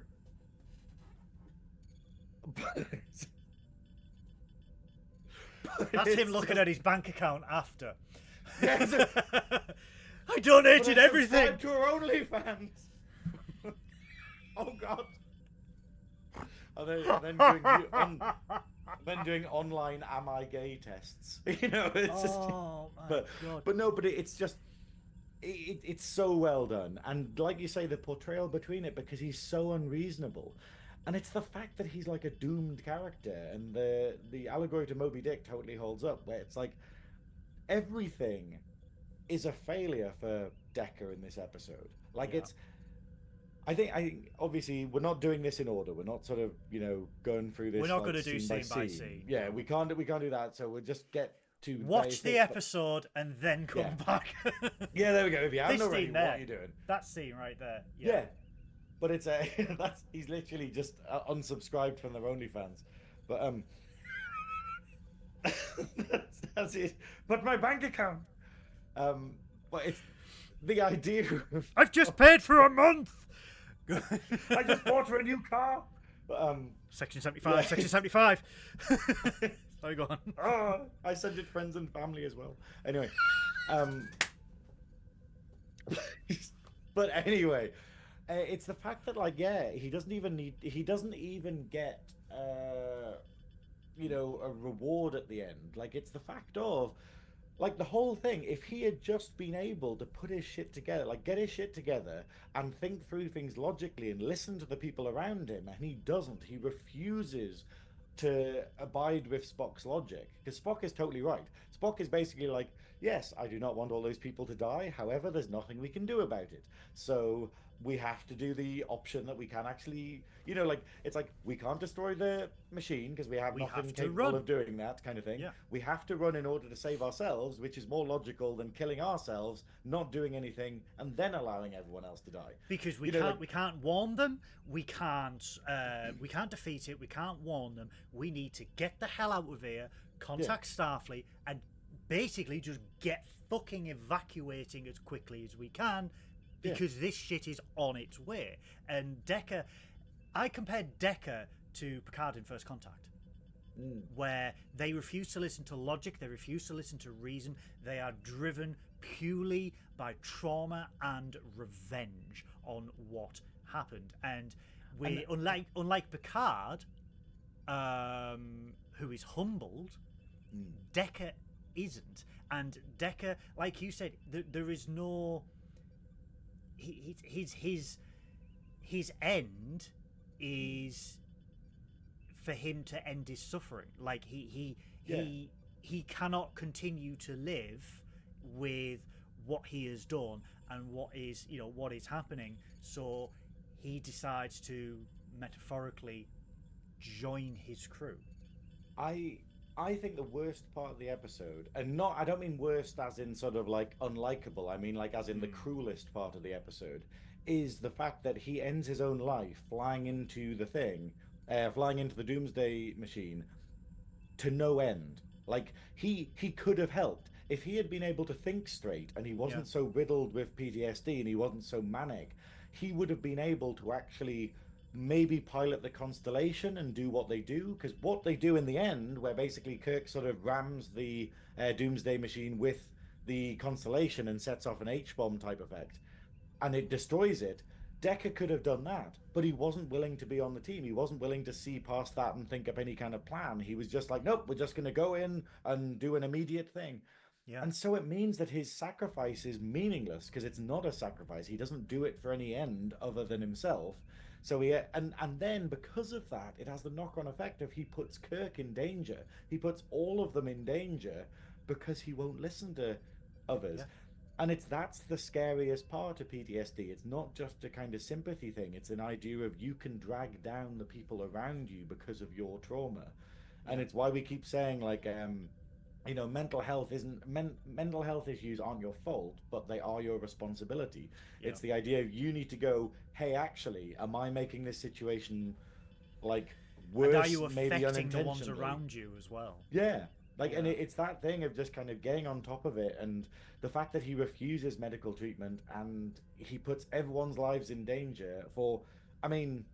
That's him looking at his bank account after. Yeah, I donated everything to our OnlyFans. Oh God. And then doing online am I gay tests. It's just. God. But it's just. It's so well done, and like you say, the portrayal between it, because he's so unreasonable, and it's the fact that he's like a doomed character, and the allegory to Moby Dick totally holds up, where it's like everything is a failure for Decker in this episode. Like it's. I think obviously we're not doing this in order. We're not sort of going through this. We're not like, going to do scene by scene. Yeah, we can't do that. So we'll just get to watch the episode and then come back. Yeah, there we go. If you haven't already, what are you doing? That scene right there. Yeah. But it's he's literally just unsubscribed from their OnlyFans. But that's it. But my bank account. But it's the idea of, I've just paid for a month. I just bought her a new car. Section 75. Section 75. Sorry, go on. I sent it friends and family as well. Anyway, but anyway, it's the fact that he doesn't even get a reward at the end. Like, it's the fact of, like, the whole thing, if he had just been able to put his shit together, like get his shit together and think through things logically and listen to the people around him, and he doesn't. He refuses to abide with Spock's logic, because Spock is totally right. Spock is basically like, yes, I do not want all those people to die. However, there's nothing we can do about it. So we have to do the option that we can actually, it's like, we can't destroy the machine because we have nothing capable of doing that kind of thing. Yeah. We have to run in order to save ourselves, which is more logical than killing ourselves, not doing anything, and then allowing everyone else to die. Because we can't warn them. We can't defeat it. We can't warn them. We need to get the hell out of here, contact Starfleet, and basically just get fucking evacuating as quickly as we can, because this shit is on its way. And Decker, I compared Decker to Picard in First Contact, where they refuse to listen to logic, they refuse to listen to reason, they are driven purely by trauma and revenge on what happened. And unlike Picard, who is humbled, Decker isn't. And Decker, like you said, there is no. His end is for him to end his suffering. Like he cannot continue to live with what he has done and what is happening. So he decides to metaphorically join his crew. I think the worst part of the episode, and not, I don't mean worst as in sort of like unlikable, I mean like as in the cruelest part of the episode, is the fact that he ends his own life flying into the Doomsday Machine to no end. Like he could have helped if he had been able to think straight and he wasn't so riddled with PTSD and he wasn't so manic. He would have been able to actually maybe pilot the Constellation and do what they do, because what they do in the end, where basically Kirk sort of rams the Doomsday Machine with the Constellation and sets off an H-bomb type effect, and it destroys it. Decker could have done that, but he wasn't willing to be on the team. He wasn't willing to see past that and think up any kind of plan. He was just like, nope, we're just going to go in and do an immediate thing. Yeah. And so it means that his sacrifice is meaningless, because it's not a sacrifice. He doesn't do it for any end other than himself. So and then because of that, it has the knock-on effect of he puts Kirk in danger. He puts all of them in danger because he won't listen to others. Yeah. And that's the scariest part of PTSD. It's not just a kind of sympathy thing. It's an idea of you can drag down the people around you because of your trauma. And it's why we keep saying, like, mental health mental health issues aren't your fault, but they are your responsibility. It's the idea of you need to go, hey, actually, am I making this situation like worse? And are you maybe affecting the ones unintentionally? around you as well? Yeah. And it's that thing of just kind of getting on top of it, and the fact that he refuses medical treatment and he puts everyone's lives in danger for, I mean,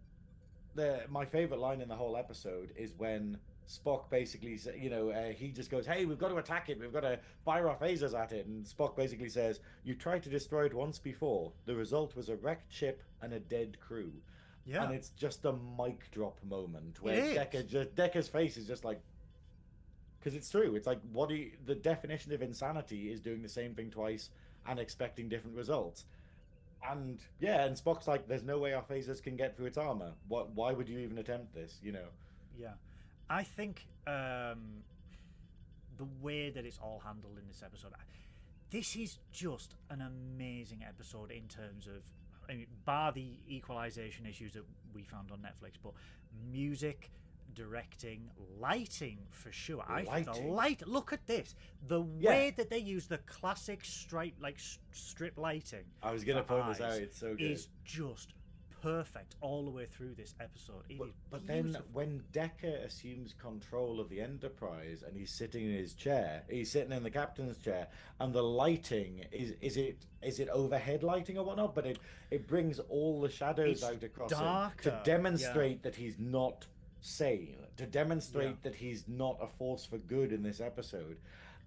my favorite line in the whole episode is when Spock basically, he just goes, hey, we've got to attack it. We've got to fire our phasers at it. And Spock basically says, you tried to destroy it once before. The result was a wrecked ship and a dead crew. Yeah. And it's just a mic drop moment where Decker's face is just like, because it's true. It's like, the definition of insanity is doing the same thing twice and expecting different results. And Spock's like, there's no way our phasers can get through its armor. Why would you even attempt this? Yeah. I think the way that it's all handled in this episode, this is just an amazing episode in terms of, I mean, bar the equalization issues that we found on Netflix, but music, directing, lighting for sure. I think the look at this, the way that they use the classic strip lighting. I was going to point this out. It's so good. Is just perfect all the way through this episode. But then when Decker assumes control of the Enterprise and he's sitting in his chair, he's sitting in the captain's chair, and the lighting is it overhead lighting or whatnot, but it brings all the shadows out across him to demonstrate that he's not sane, to demonstrate that he's not a force for good in this episode.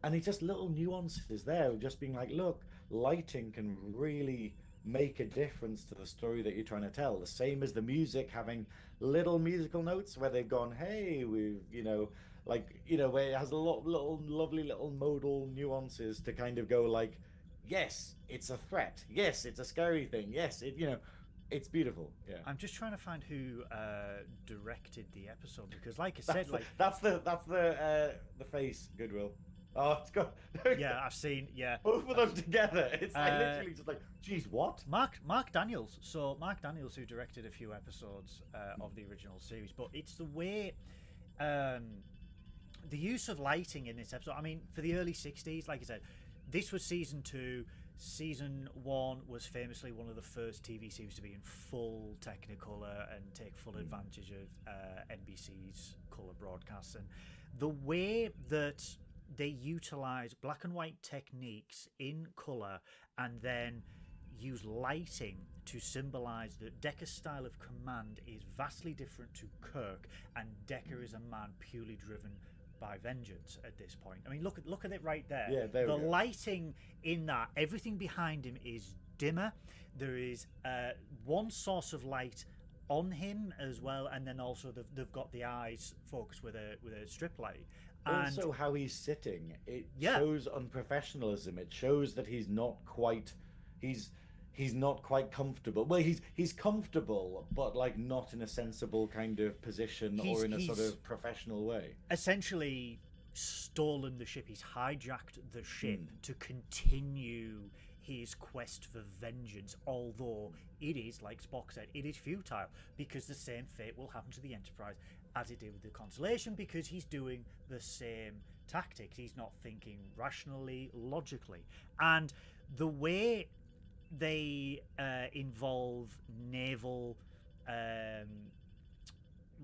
And it's just little nuances there, just being like, look, lighting can really make a difference to the story that you're trying to tell. The same as the music having little musical notes where they've gone, hey, we've, where it has a lot lovely little modal nuances to kind of go like, yes, it's a threat. Yes, it's a scary thing. Yes, it's beautiful. Yeah. I'm just trying to find who directed the episode, because, like I said, that's the face, Goodwill. Oh, it's got. Yeah, I've seen. Yeah, both of them together. It's like literally just like, geez, what? Mark Daniels. So Mark Daniels, who directed a few episodes of the original series, but it's the way, the use of lighting in this episode. I mean, for the early '60s, like I said, this was season 2. Season 1 was famously one of the first TV series to be in full Technicolor and take full advantage of NBC's color broadcasts, and the way that they utilize black and white techniques in color and then use lighting to symbolize that Decker's style of command is vastly different to Kirk, and Decker is a man purely driven by vengeance at this point. I mean, look at it right there. Yeah, there the we go. lighting in that, everything behind him is dimmer. There is one source of light on him as well, and then also they've got the eyes focused with a strip light. Also, how he's sitting, it shows unprofessionalism. It shows that he's not quite comfortable. Well, he's comfortable, but like not in a sensible kind of position or in a sort of professional way. Essentially, stolen the ship. He's hijacked the ship to continue his quest for vengeance, although it is, like Spock said, it is futile, because the same fate will happen to the Enterprise as it did with the Constellation, because he's doing the same tactics. He's not thinking rationally, logically. And the way they involve naval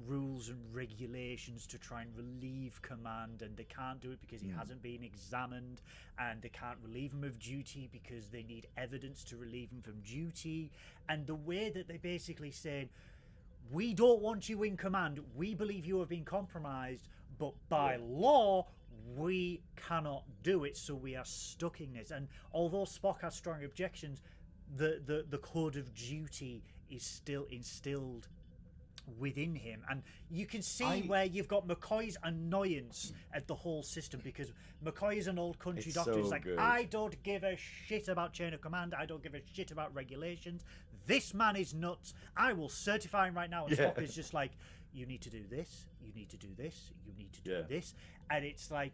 rules and regulations to try and relieve command, and they can't do it because he hasn't been examined, and they can't relieve him of duty because they need evidence to relieve him from duty. And the way that they basically say, we don't want you in command, we believe you have been compromised, but by law we cannot do it, so we are stuck in this. And although Spock has strong objections, the code of duty is still instilled within him, and you can see where you've got McCoy's annoyance at the whole system, because McCoy is an old country doctor who's like, I don't give a shit about chain of command, I don't give a shit about regulations, this man is nuts, I will certify him right now. And Spock is just like, you need to do this, you need to do this, you need to do this. And it's like,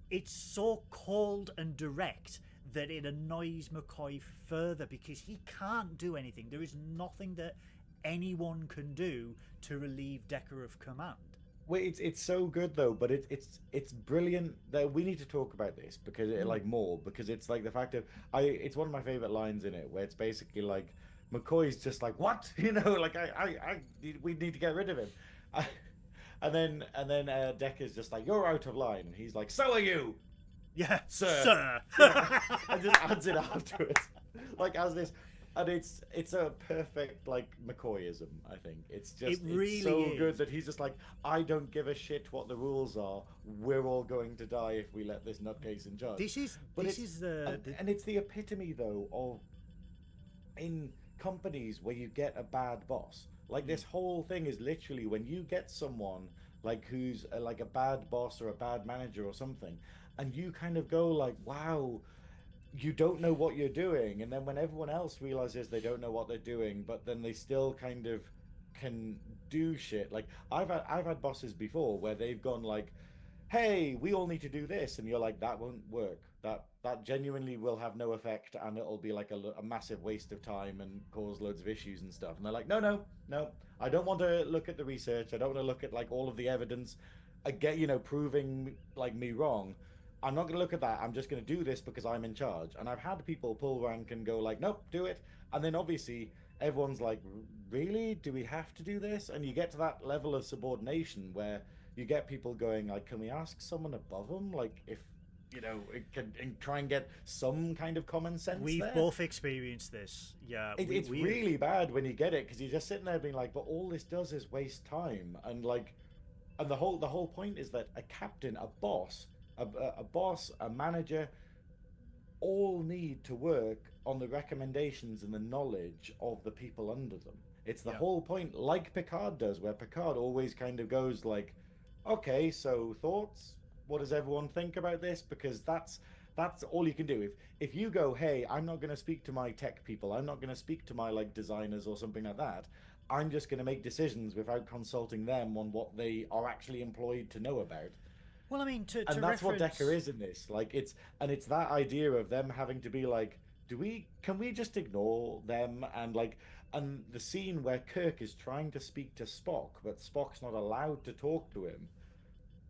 it's so cold and direct that it annoys McCoy further, because he can't do anything. There is nothing that anyone can do to relieve Decker of command. Well, it's so good though, but it's brilliant that we need to talk about this, because because it's like the fact of it's one of my favorite lines in it, where it's basically like McCoy's just like, what, you know, like we need to get rid of him, and then Decker's just like, you're out of line, and he's like, so are you, sir. And just adds it afterwards, like as this. And it's a perfect, like, McCoyism, I think. It's just it's so good that he's just like, I don't give a shit what the rules are. We're all going to die if we let this nutcase in charge. And it's the epitome, though, of in companies where you get a bad boss. Like, this whole thing is literally when you get someone, like, who's like a bad boss or a bad manager or something, and you kind of go like, wow, you don't know what you're doing, and then when everyone else realizes they don't know what they're doing, but then they still kind of can do shit. Like I've had bosses before where they've gone like, hey, we all need to do this, and you're like, that won't work, that genuinely will have no effect, and it'll be like a massive waste of time and cause loads of issues and stuff. And they're like, no, I don't want to look at the research, I don't want to look at like all of the evidence, proving like me wrong. I'm not going to look at that. I'm just going to do this because I'm in charge. And I've had people pull rank and go like, nope, do it. And then obviously everyone's like, really? Do we have to do this? And you get to that level of subordination where you get people going like, can we ask someone above them? Like if, it can and try and get some kind of common sense. We've both experienced this. Yeah. It's really bad when you get it, because you're just sitting there being like, but all this does is waste time. And like, and the whole point is that a captain, a boss, a manager, all need to work on the recommendations and the knowledge of the people under them. It's the whole point, like Picard does, where Picard always kind of goes like, okay, so thoughts? What does everyone think about this? Because that's all you can do. If you go, hey, I'm not going to speak to my tech people, I'm not going to speak to my like designers or something like that, I'm just going to make decisions without consulting them on what they are actually employed to know about. Well, I mean, and that's what Decker is in this. Like, it's that idea of them having to be like, can we just ignore them? And the scene where Kirk is trying to speak to Spock, but Spock's not allowed to talk to him.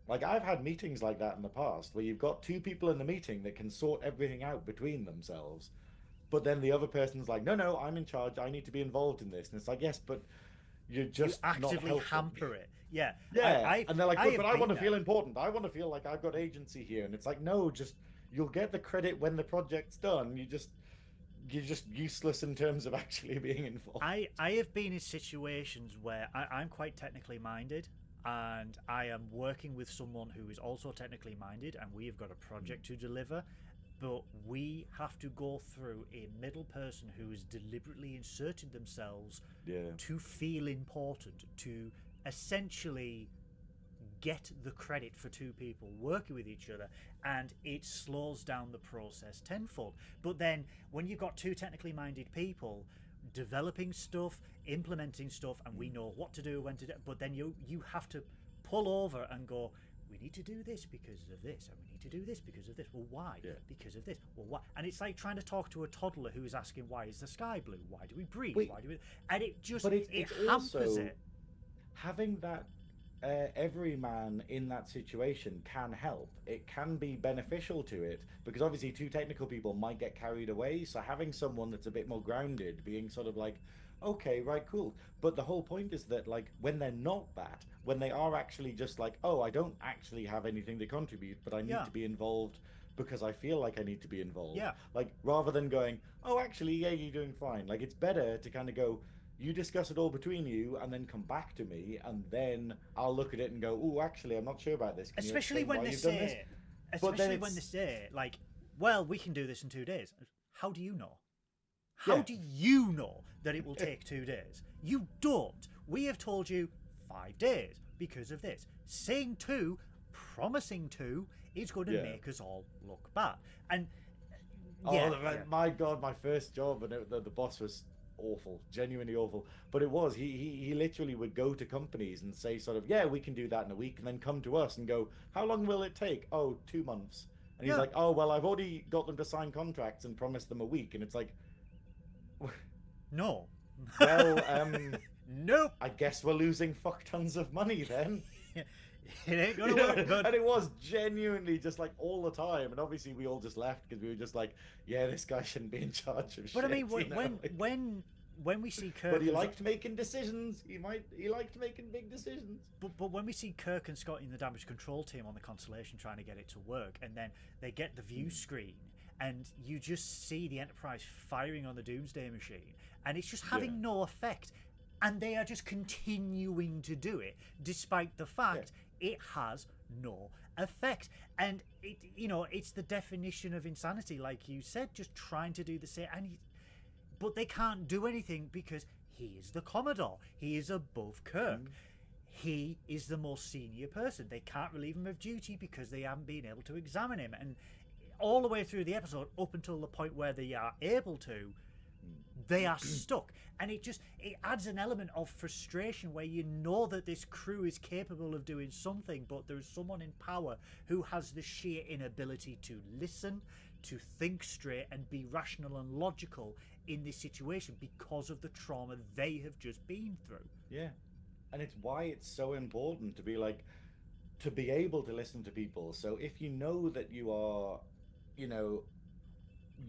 Like, I've had meetings like that in the past, where you've got two people in the meeting that can sort everything out between themselves, but then the other person's like, no, I'm in charge, I need to be involved in this. And it's like, yes, but you actively hamper it. Yeah. And they're like, but I want to feel important. I want to feel like I've got agency here. And it's like, no, just you'll get the credit when the project's done. You're just useless in terms of actually being involved. I have been in situations where I'm quite technically minded, and I am working with someone who is also technically minded, and we have got a project to deliver, but we have to go through a middle person who has deliberately inserted themselves to feel important, to essentially get the credit for two people working with each other, and it slows down the process tenfold. But then when you've got two technically minded people developing stuff, implementing stuff, and we know what to do, when to do, but then you have to pull over and go, we need to do this because of this, and we need to do this because of this. Well, why? Yeah. Because of this. Well, why? And it's like trying to talk to a toddler who is asking, why is the sky blue? Why do we breathe? Wait, Why do we? And it just but it hampers also it. having that every man in that situation can help. It can be beneficial to it because obviously two technical people might get carried away. So having someone that's a bit more grounded, being sort of like, okay, right, cool. But the whole point is that like when they're not that, when they are actually just like, oh, I don't actually have anything to contribute, but I need to be involved because I feel like I need to be involved. Yeah. Like rather than going, oh, actually, yeah, you're doing fine. Like it's better to kind of go, you discuss it all between you and then come back to me and then I'll look at it and go, oh, actually, I'm not sure about this. Can Especially you when why they you've done this? say, But then especially when they it's- say, like, well, we can do this in 2 days. How do you know? How Yeah. do you know that it will take 2 days? You don't. We have told you 5 days because of this. Saying 2, promising 2, is going to Yeah. make us all look bad. And Oh, yeah, my God, my first job and the boss was awful, genuinely awful. But it was, he literally would go to companies and say sort of, yeah, we can do that in a week, and then come to us and go, how long will it take? Oh, 2 months. And he's Yeah. like, oh, well, I've already got them to sign contracts and promised them a week. And it's like, no. well, Nope. I guess we're losing fuck tons of money then. It ain't gonna Yeah, work, bud. and it was genuinely just like all the time, and obviously we all just left because we were just like, yeah, this guy shouldn't be in charge of shit. But I mean, you know, like- when we see Kirk, but he and- liked making decisions. He liked making big decisions. But when we see Kirk and Scotty in the damage control team on the Constellation trying to get it to work, and then they get the view screen, and you just see the Enterprise firing on the Doomsday Machine, and it's just having no effect, and they are just continuing to do it despite the fact it has no effect. And it, it's the definition of insanity, like you said, just trying to do the same, but they can't do anything because he is the Commodore. He is above Kirk. He is the most senior person. They can't relieve him of duty because they haven't been able to examine him. And all the way through the episode, up until the point where they are able to, they are stuck. And it adds an element of frustration where you know that this crew is capable of doing something, but there's someone in power who has the sheer inability to listen, to think straight and be rational and logical in this situation because of the trauma they have just been through. Yeah, and it's why it's so important to be like, to be able to listen to people. So if you know that you are,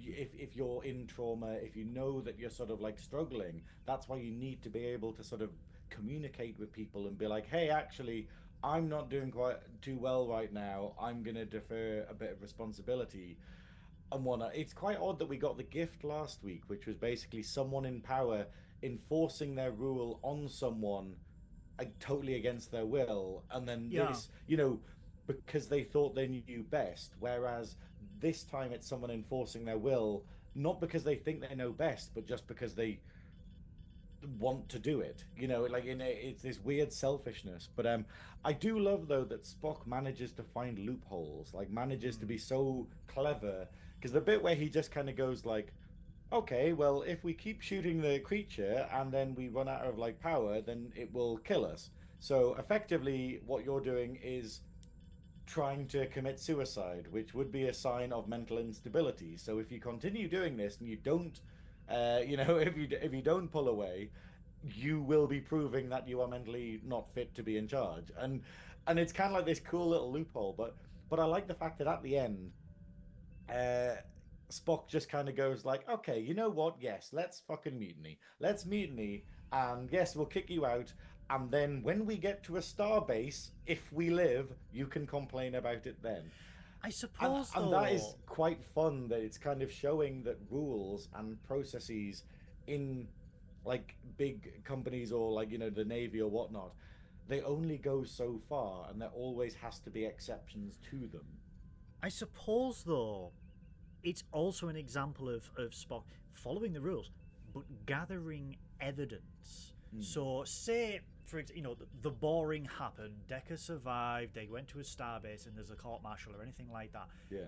if you're in trauma, if you know that you're sort of like struggling, that's why you need to be able to sort of communicate with people and be like, hey, actually, I'm not doing quite too well right now. I'm going to defer a bit of responsibility and whatnot. It's quite odd that we got the gift last week, which was basically someone in power enforcing their rule on someone totally against their will, and then this, because they thought they knew best, whereas this time it's someone enforcing their will, not because they think they know best, but just because they want to do it, like it's this weird selfishness. But I do love though that Spock manages to find loopholes, like manages to be so clever, because the bit where he just kind of goes like, okay, well, if we keep shooting the creature and then we run out of like power, then it will kill us. So effectively what you're doing is trying to commit suicide, which would be a sign of mental instability. So if you continue doing this and you don't if you don't pull away, you will be proving that you are mentally not fit to be in charge. And it's kind of like this cool little loophole. But I like the fact that at the end, Spock just kind of goes like, okay, you know what? Yes, let's fucking mutiny. Let's mutiny, and yes, we'll kick you out. And then when we get to a star base, if we live, you can complain about it then. I suppose, and that is quite fun, that it's kind of showing that rules and processes in like big companies or like, the Navy or whatnot, they only go so far, and there always has to be exceptions to them. I suppose, though, it's also an example of Spock following the rules, but gathering evidence. So, say, for example, the boring happened, Decker survived, they went to a starbase and there's a court-martial or anything like that. Yeah.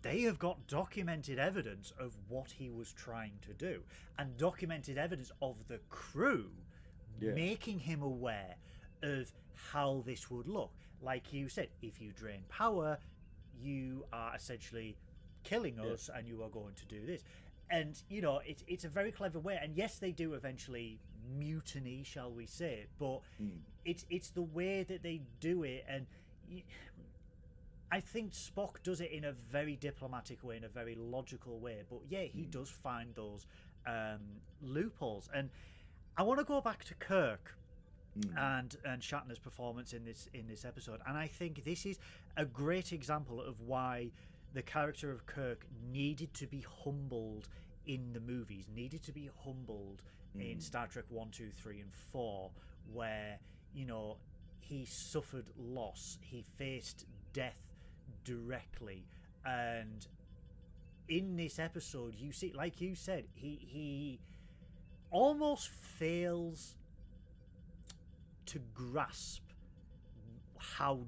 They have got documented evidence of what he was trying to do, and documented evidence of the crew making him aware of how this would look. like you said, if you drain power, you are essentially killing us, and you are going to do this. And you know, it's a very clever way. And yes, they do eventually mutiny, shall we say? But it's the way that they do it, and I think Spock does it in a very diplomatic way, in a very logical way. But yeah, he does find those loopholes. And I want to go back to Kirk and Shatner's performance in this episode, and I think this is a great example of why the character of Kirk needed to be humbled in the movies, needed to be humbled in Star Trek 1, 2, 3, and 4, where, you know, he suffered loss, he faced death directly, and in this episode, you see, like you said, he almost fails to grasp how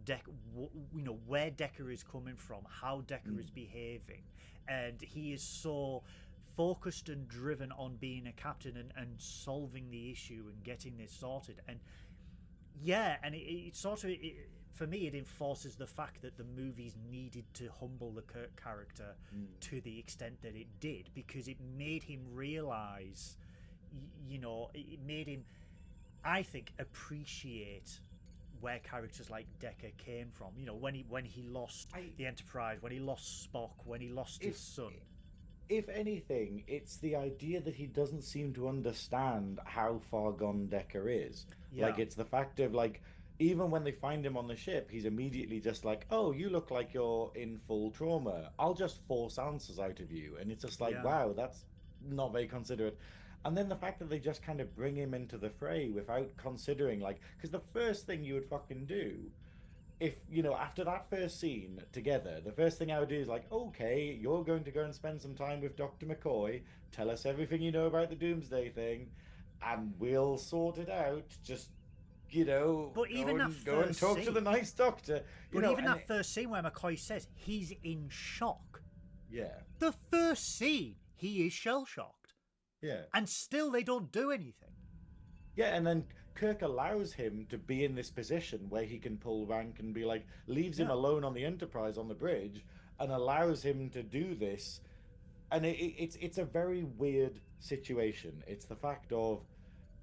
where Decker is coming from, how Decker is behaving, and he is so focused and driven on being a captain and solving the issue and getting this sorted. And yeah, and it sort of, for me, it enforces the fact that the movies needed to humble the Kirk character to the extent that it did, because it made him realize, you know, it made him, I think, appreciate where characters like Decker came from. You know, when he lost the Enterprise, when he lost Spock, when he lost his son. If anything, it's the idea that he doesn't seem to understand how far gone Decker is. Yeah. Like, it's the fact of, like, even when they find him on the ship, he's immediately just like, oh, you look like you're in full trauma. I'll just force answers out of you. And it's just like, wow, that's not very considerate. And then the fact that they just kind of bring him into the fray without considering, like, because the first thing you would fucking do, if, you know, after that first scene together, the first thing I would do is like, okay, you're going to go and spend some time with Dr. McCoy, tell us everything you know about the Doomsday thing, and we'll sort it out. Just, you know, but even go and talk to the nice doctor. But even that first scene where McCoy says he's in shock. Yeah. The first scene, he is shell-shocked. Yeah. And still they don't do anything. Yeah, and then Kirk allows him to be in this position where he can pull rank and be like, leaves him alone on the Enterprise on the bridge and allows him to do this. And it's a very weird situation. It's the fact of,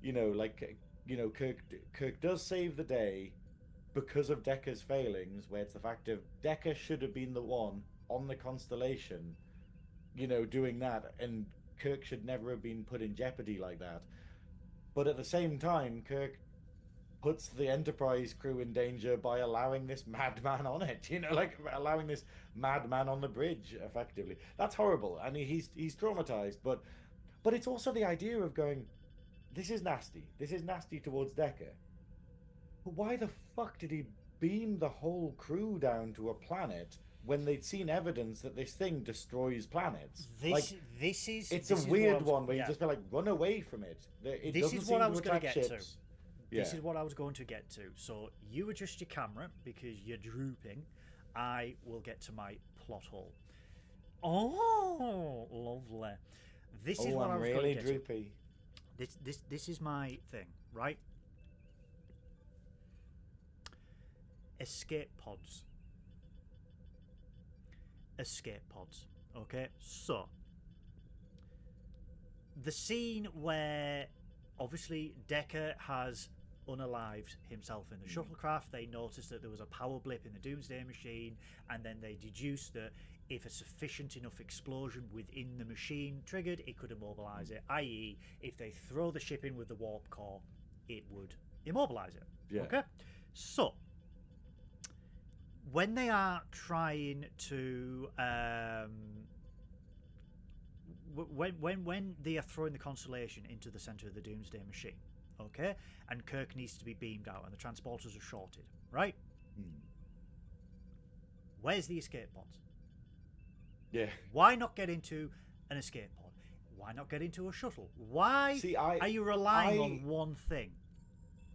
you know, like, you know, Kirk does save the day because of Decker's failings, where it's the fact of Decker should have been the one on the Constellation, you know, doing that, and Kirk should never have been put in jeopardy like that. But at the same time, Kirk puts the Enterprise crew in danger by allowing this madman on it, you know, like allowing this madman on the bridge, effectively. That's horrible, and he's traumatized, but it's also the idea of going, this is nasty. This is nasty towards Decker. But why the fuck did he beam the whole crew down to a planet when they'd seen evidence that this thing destroys planets? It's a weird one where you just feel like, run away from it. This is what I was going to get to. Yeah. This is what I was going to get to. So you adjust your camera because you're drooping. I will get to my plot hole. Oh, lovely. This is what I was really going to get droopy. to. This is my thing, right? Escape pods. Okay, so the scene where obviously Decker has unalived himself in the shuttlecraft, they noticed that there was a power blip in the Doomsday Machine, and then they deduced that if a sufficient enough explosion within the machine triggered, it could immobilize it, i.e. if they throw the ship in with the warp core, it would immobilize it. Yeah. Okay, so when they are trying to when they are throwing the Constellation into the center of the Doomsday Machine, okay, and Kirk needs to be beamed out and the transporters are shorted, right? Where's the escape pods? Yeah. Why not get into an escape pod? Why not get into a shuttle? Why are you relying on one thing?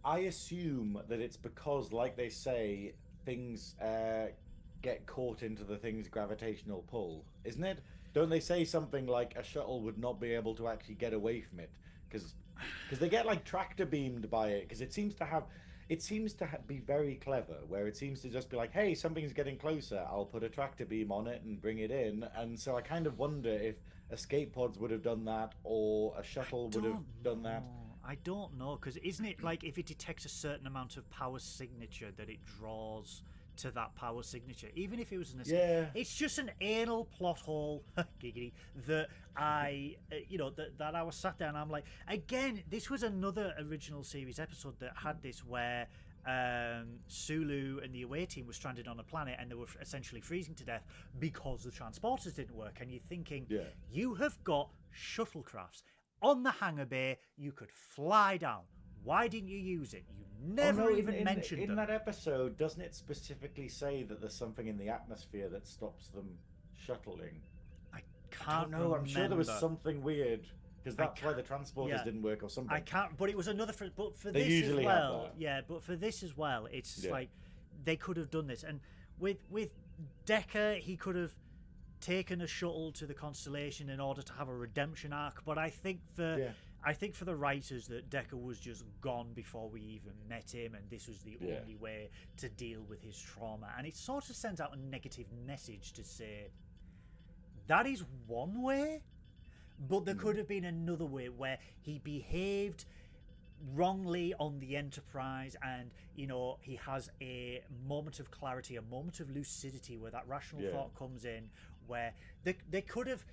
I assume that it's because, like they say, things get caught into the thing's gravitational pull, isn't it? Don't they say something like a shuttle would not be able to actually get away from it because they get like tractor beamed by it, because it seems to have, it seems to be very clever, where it seems to just be like, hey, something's getting closer, I'll put a tractor beam on it and bring it in. And so I kind of wonder if escape pods would have done that, or a shuttle would have done that. I don't know, because isn't it like if it detects a certain amount of power signature that it draws to that power signature, even if it was an escape? Yeah. It's just an anal plot hole, giggity, that I, that I was sat there and I'm like, again, this was another original series episode that had this where Sulu and the away team were stranded on a planet and they were essentially freezing to death because the transporters didn't work. And you're thinking, you have got shuttlecrafts on the hangar bay, you could fly down. Why didn't you use it? You never even mentioned them. In that episode, doesn't it specifically say that there's something in the atmosphere that stops them shuttling? I can't know. remember. I'm sure there was something weird, because that's why the transporters didn't work or something. I can't, but it was another, but for they this usually as well, have that. yeah, but for this as well, it's like, they could have done this. And with Decker, he could have taken a shuttle to the Constellation in order to have a redemption arc, but I think for the writers that Decker was just gone before we even met him, and this was the only way to deal with his trauma. And it sort of sends out a negative message to say that is one way, but there could have been another way where he behaved wrongly on the Enterprise, and he has a moment of clarity, a moment of lucidity where that rational thought comes in, where they could have.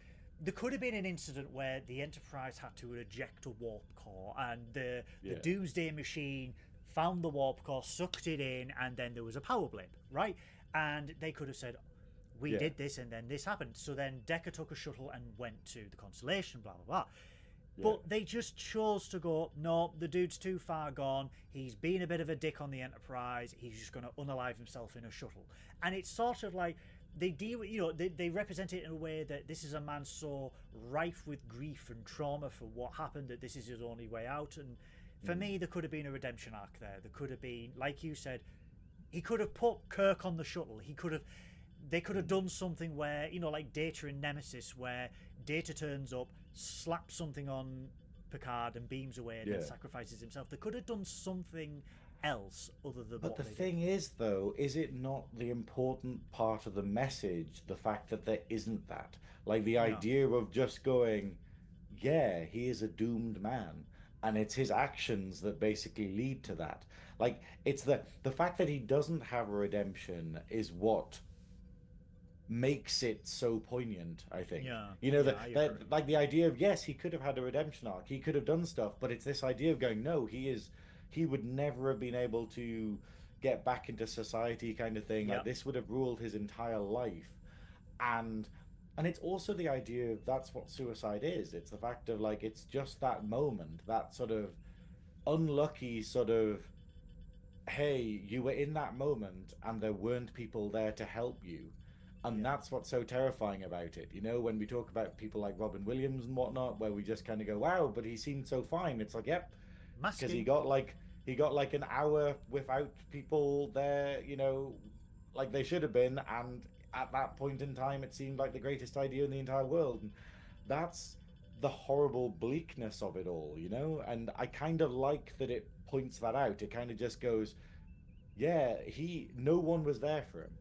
There could have been an incident where the Enterprise had to eject a warp core, and the Doomsday Machine found the warp core, sucked it in, and then there was a power blip, right? And they could have said, we did this, and then this happened. So then Decker took a shuttle and went to the Constellation, blah, blah, blah. But they just chose to go, no, the dude's too far gone. He's been a bit of a dick on the Enterprise. He's just going to unalive himself in a shuttle. And it's sort of like, they deal with, they represent it in a way that this is a man so rife with grief and trauma for what happened that this is his only way out. And for me, there could have been a redemption arc there. There could have been, like you said, he could have put Kirk on the shuttle. They could have done something where, like Data in Nemesis, where Data turns up, slaps something on Picard and beams away and then sacrifices himself. They could have done something else other than But the thing is, though, is it not the important part of the message, the fact that there isn't that? Like the idea of just going, yeah, he is a doomed man, and it's his actions that basically lead to that. Like, it's the fact that he doesn't have a redemption is what makes it so poignant, I think. That like the idea of, yes, he could have had a redemption arc, he could have done stuff, but it's this idea of going, no, he would never have been able to get back into society, kind of thing. Like, this would have ruled his entire life. And it's also the idea of that's what suicide is. It's the fact of, like, it's just that moment, that sort of unlucky sort of, hey, you were in that moment and there weren't people there to help you. And that's what's so terrifying about it. When we talk about people like Robin Williams and whatnot, where we just kind of go, wow, but he seemed so fine. It's like, yep, because he got like an hour without people there, like they should have been. And at that point in time, it seemed like the greatest idea in the entire world. And that's the horrible bleakness of it all, And I kind of like that it points that out. It kind of just goes, yeah, no one was there for him.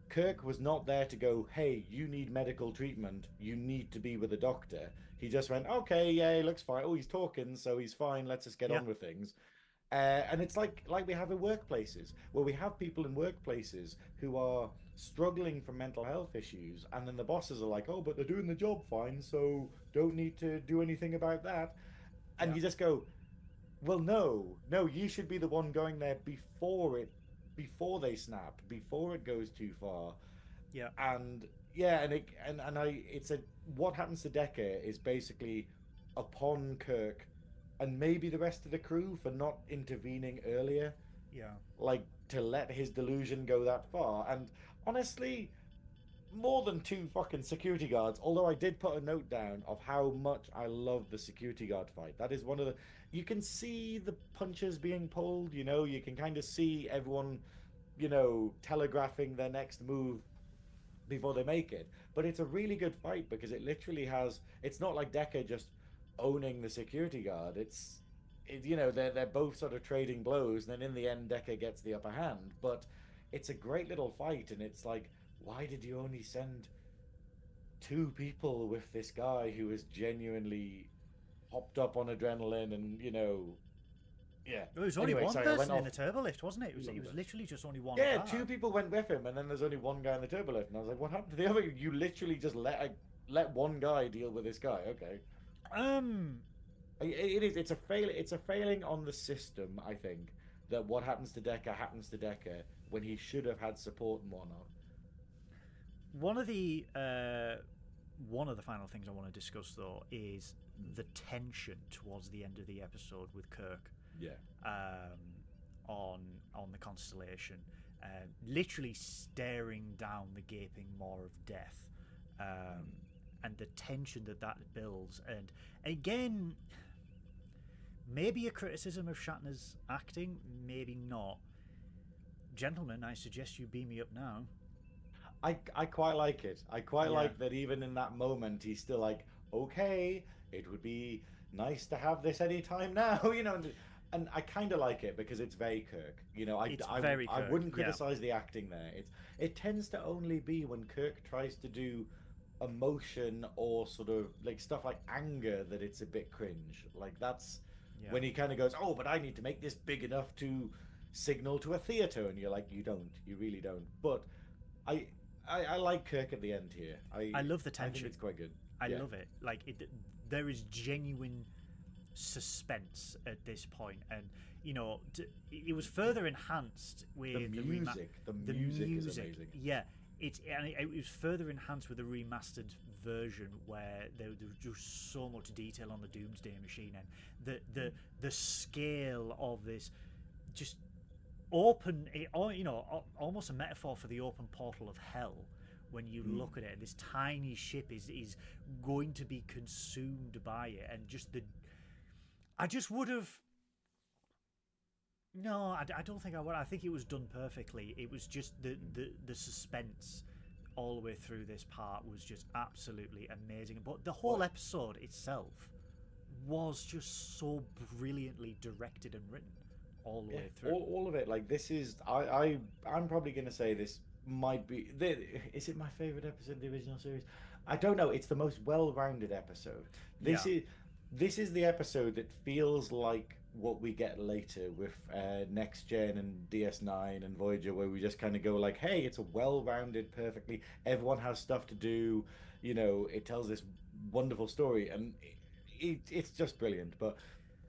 Kirk was not there to go, hey, you need medical treatment, you need to be with a doctor. He just went, okay, yeah, he looks fine. Oh, he's talking, so he's fine. Let's just get on with things. And it's like we have in workplaces, where we have people in workplaces who are struggling from mental health issues, and then the bosses are like, oh, but they're doing the job fine, so don't need to do anything about that. And you just go, well, no, you should be the one going there before they snap, before it goes too far. What happens to Decker is basically upon Kirk and maybe the rest of the crew for not intervening earlier, like to let his delusion go that far. And honestly, more than 2 fucking security guards, although I did put a note down of how much I love the security guard fight. That is one of the, you can see the punches being pulled, you can kind of see everyone, telegraphing their next move before they make it. But it's a really good fight because it literally has, it's not like Decker just owning the security guard. they're both sort of trading blows, and then in the end, Decker gets the upper hand. But it's a great little fight, and it's like, why did you only send two people with this guy who is genuinely hopped up on adrenaline and yeah. It was only Anyway, one sorry, I went person in off. the turbo lift, wasn't it? It was One person. literally just only one Yeah, guy. two people went with him, and then there's only one guy in the turbo lift, and I was like, what happened to the other? You literally just let one guy deal with this guy. Okay. It's a fail. It's a failing on the system. I think that what happens to Decker happens to Decker when he should have had support and whatnot. One of the final things I want to discuss though is the tension towards the end of the episode with Kirk. Yeah. On the Constellation, literally staring down the gaping maw of death, and the tension that builds. And again, maybe a criticism of Shatner's acting, maybe not. Gentlemen, I suggest you beam me up now. I quite like it. I quite like that even in that moment he's still like, okay, it would be nice to have this any time now, and I kind of like it because it's very Kirk. I wouldn't criticize the acting there. It tends to only be when Kirk tries to do emotion or sort of like stuff like anger that it's a bit cringe. Like that's when he kind of goes, oh, but I need to make this big enough to signal to a theater, and you're like, you really don't. But I like Kirk at the end here. I love the tension. I think it's quite good. I love it. Like there is genuine suspense at this point, and it was further enhanced with the music. The music is amazing. Yeah, it was further enhanced with the remastered version where there was just so much detail on the Doomsday Machine, and the scale of this just open, almost a metaphor for the open portal of hell. When you look at it, this tiny ship is going to be consumed by it, and I just would have. No, I don't think I would. I think it was done perfectly. It was just the suspense all the way through this part was just absolutely amazing. But the whole episode itself was just so brilliantly directed and written all the way through. All of it. Like this is, I'm probably going to say this might be. Is it my favorite episode of the original series? I don't know. It's the most well-rounded episode. This is the episode that feels like what we get later with Next Gen and DS9 and Voyager, where we just kind of go like, hey, it's a well-rounded, perfectly, everyone has stuff to do, it tells this wonderful story, and it's just brilliant. But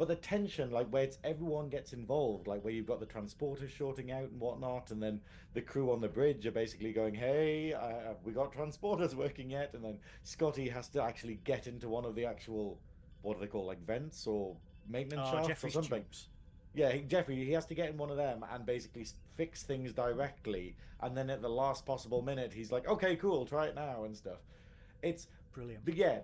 the tension, like where everyone gets involved, like where you've got the transporters shorting out and whatnot, and then the crew on the bridge are basically going, hey, have we got transporters working yet? And then Scotty has to actually get into one of the actual, what do they call, like vents or maintenance shafts Jeffrey's or something. tubes. Yeah, he has to get in one of them and basically fix things directly, and then at the last possible minute he's like, okay, cool, try it now and stuff. It's brilliant. But yeah,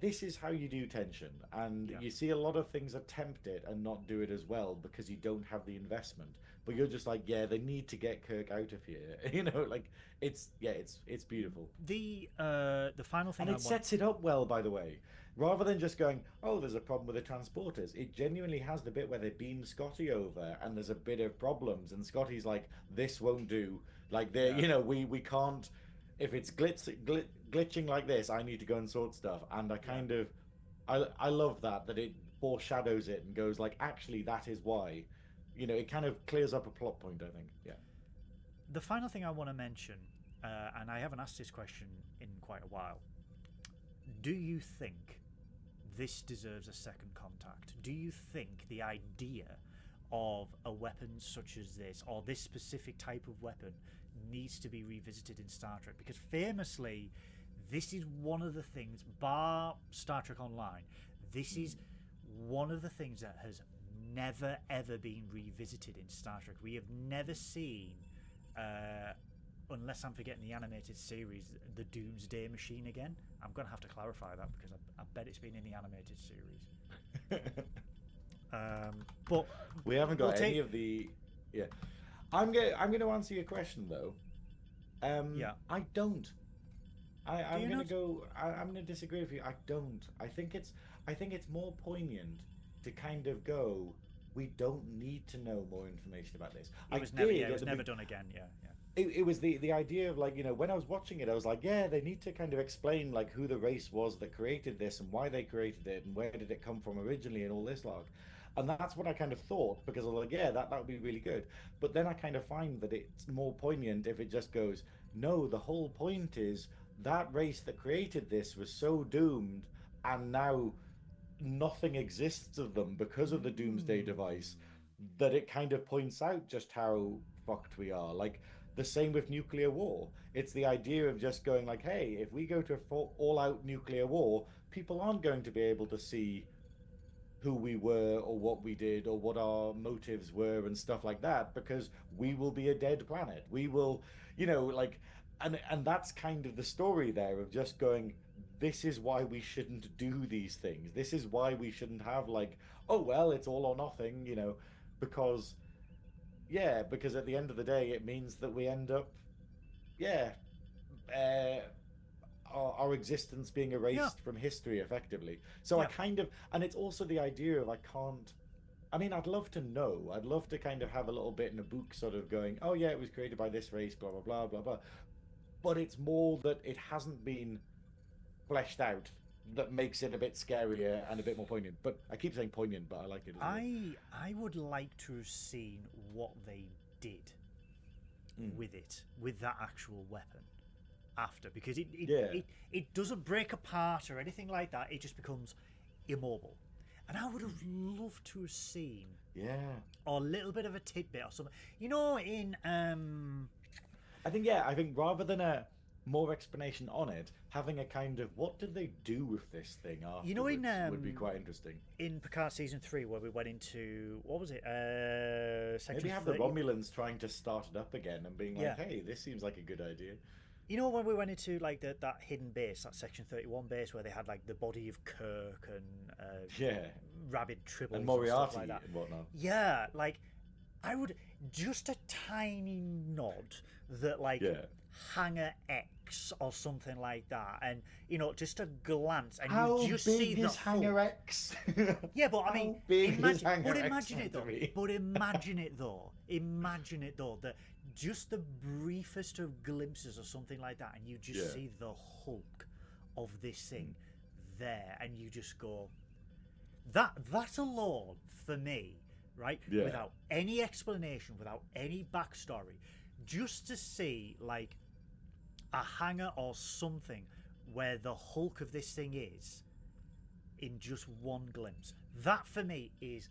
this is how you do tension, and you see a lot of things attempt it and not do it as well because you don't have the investment. But you're just like, yeah, they need to get Kirk out of here. Like it's beautiful. The final thing, and it sets it up well, by the way. Rather than just going, oh, there's a problem with the transporters, it genuinely has the bit where they beam Scotty over and there's a bit of problems, and Scotty's like, this won't do. Like, we can't. If it's glitching like this, I need to go and sort stuff. And I love that it foreshadows it and goes like, actually, that is why. It kind of clears up a plot point, I think. Yeah. The final thing I want to mention, and I haven't asked this question in quite a while. Do you think this deserves a second contact? Do you think the idea of a weapon such as this, or this specific type of weapon, needs to be revisited in Star Trek? Because famously, this is one of the things, bar Star Trek Online, this is one of the things that has never ever been revisited in Star Trek. We have never seen, unless I'm forgetting the animated series, the Doomsday Machine again. I'm going to have to clarify that because I bet it's been in the animated series. But we haven't got any of the. Yeah, I'm going to answer your question though. I don't. I'm going to disagree with you. I don't. I think it's more poignant to kind of go, we don't need to know more information about this. It was never done again. Yeah. It was the idea of, like, when I was watching it, I was like, yeah, they need to kind of explain, like, who the race was that created this and why they created it and where did it come from originally and all this lot. And that's what I kind of thought, because I was like, yeah, that would be really good. But then I kind of find that it's more poignant if it just goes, no, the whole point is that race that created this was so doomed, and now nothing exists of them because of the Doomsday device, that it kind of points out just how fucked we are. Like, the same with nuclear war. It's the idea of just going like, hey, if we go to all-out nuclear war, people aren't going to be able to see who we were or what we did or what our motives were and stuff like that, because we will be a dead planet. We will, like, and that's kind of the story there of just going, this is why we shouldn't do these things. This is why we shouldn't have, like, oh well, it's all or nothing, because because at the end of the day it means that we end up uh, our existence being erased from history effectively. So I kind of, and it's also the idea of, I'd love to know. I'd love to kind of have a little bit in a book sort of going, oh yeah, it was created by this race, blah, blah, blah, blah, blah. But it's more that it hasn't been fleshed out that makes it a bit scarier and a bit more poignant. But I keep saying poignant, but I like it as well. I would like to have seen what they did with it, with that actual weapon after, because it doesn't break apart or anything like that. It just becomes immobile. And I would have loved to have seen or a little bit of a tidbit or something. In I think rather than a more explanation on it, having a kind of what did they do with this thing afterwards would be quite interesting. In Picard season 3, where we went into, what was it? Section Maybe have 30? the Romulans trying to start it up again and being like, hey, this seems like a good idea. When we went into, like, that hidden base, that Section 31 base, where they had, like, the body of Kirk and rabid tribbles and Moriarty stuff like that. and whatnot. Yeah, like, I would just a tiny nod that, like, Hangar X or something like that, and just a glance, and how you just big see the is Hangar X? Yeah, but I mean, imagine it though. Imagine it though that just the briefest of glimpses or something like that, and you just see the hulk of this thing there, and you just go, that alone for me, right? Without any explanation, without any backstory, just to see, like, a hangar or something where the hulk of this thing is in just one glimpse, that for me is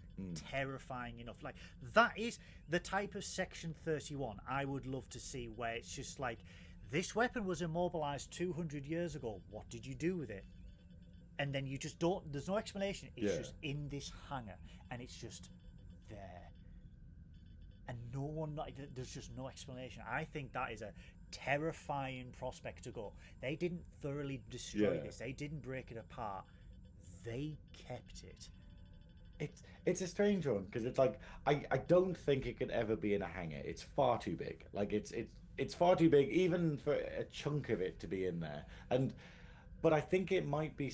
terrifying enough. Like, that is the type of Section 31 I would love to see, where it's just like, this weapon was immobilized 200 years ago, what did you do with it? And then you just don't, there's no explanation, it's just in this hangar and it's just there, and no one, there's just no explanation. I think that is a terrifying prospect to go, they didn't thoroughly destroy this, they didn't break it apart, they kept it. It's a strange one, because it's like, I don't think it could ever be in a hangar. It's far too big. Like, it's far too big even for a chunk of it to be in there. But I think it might be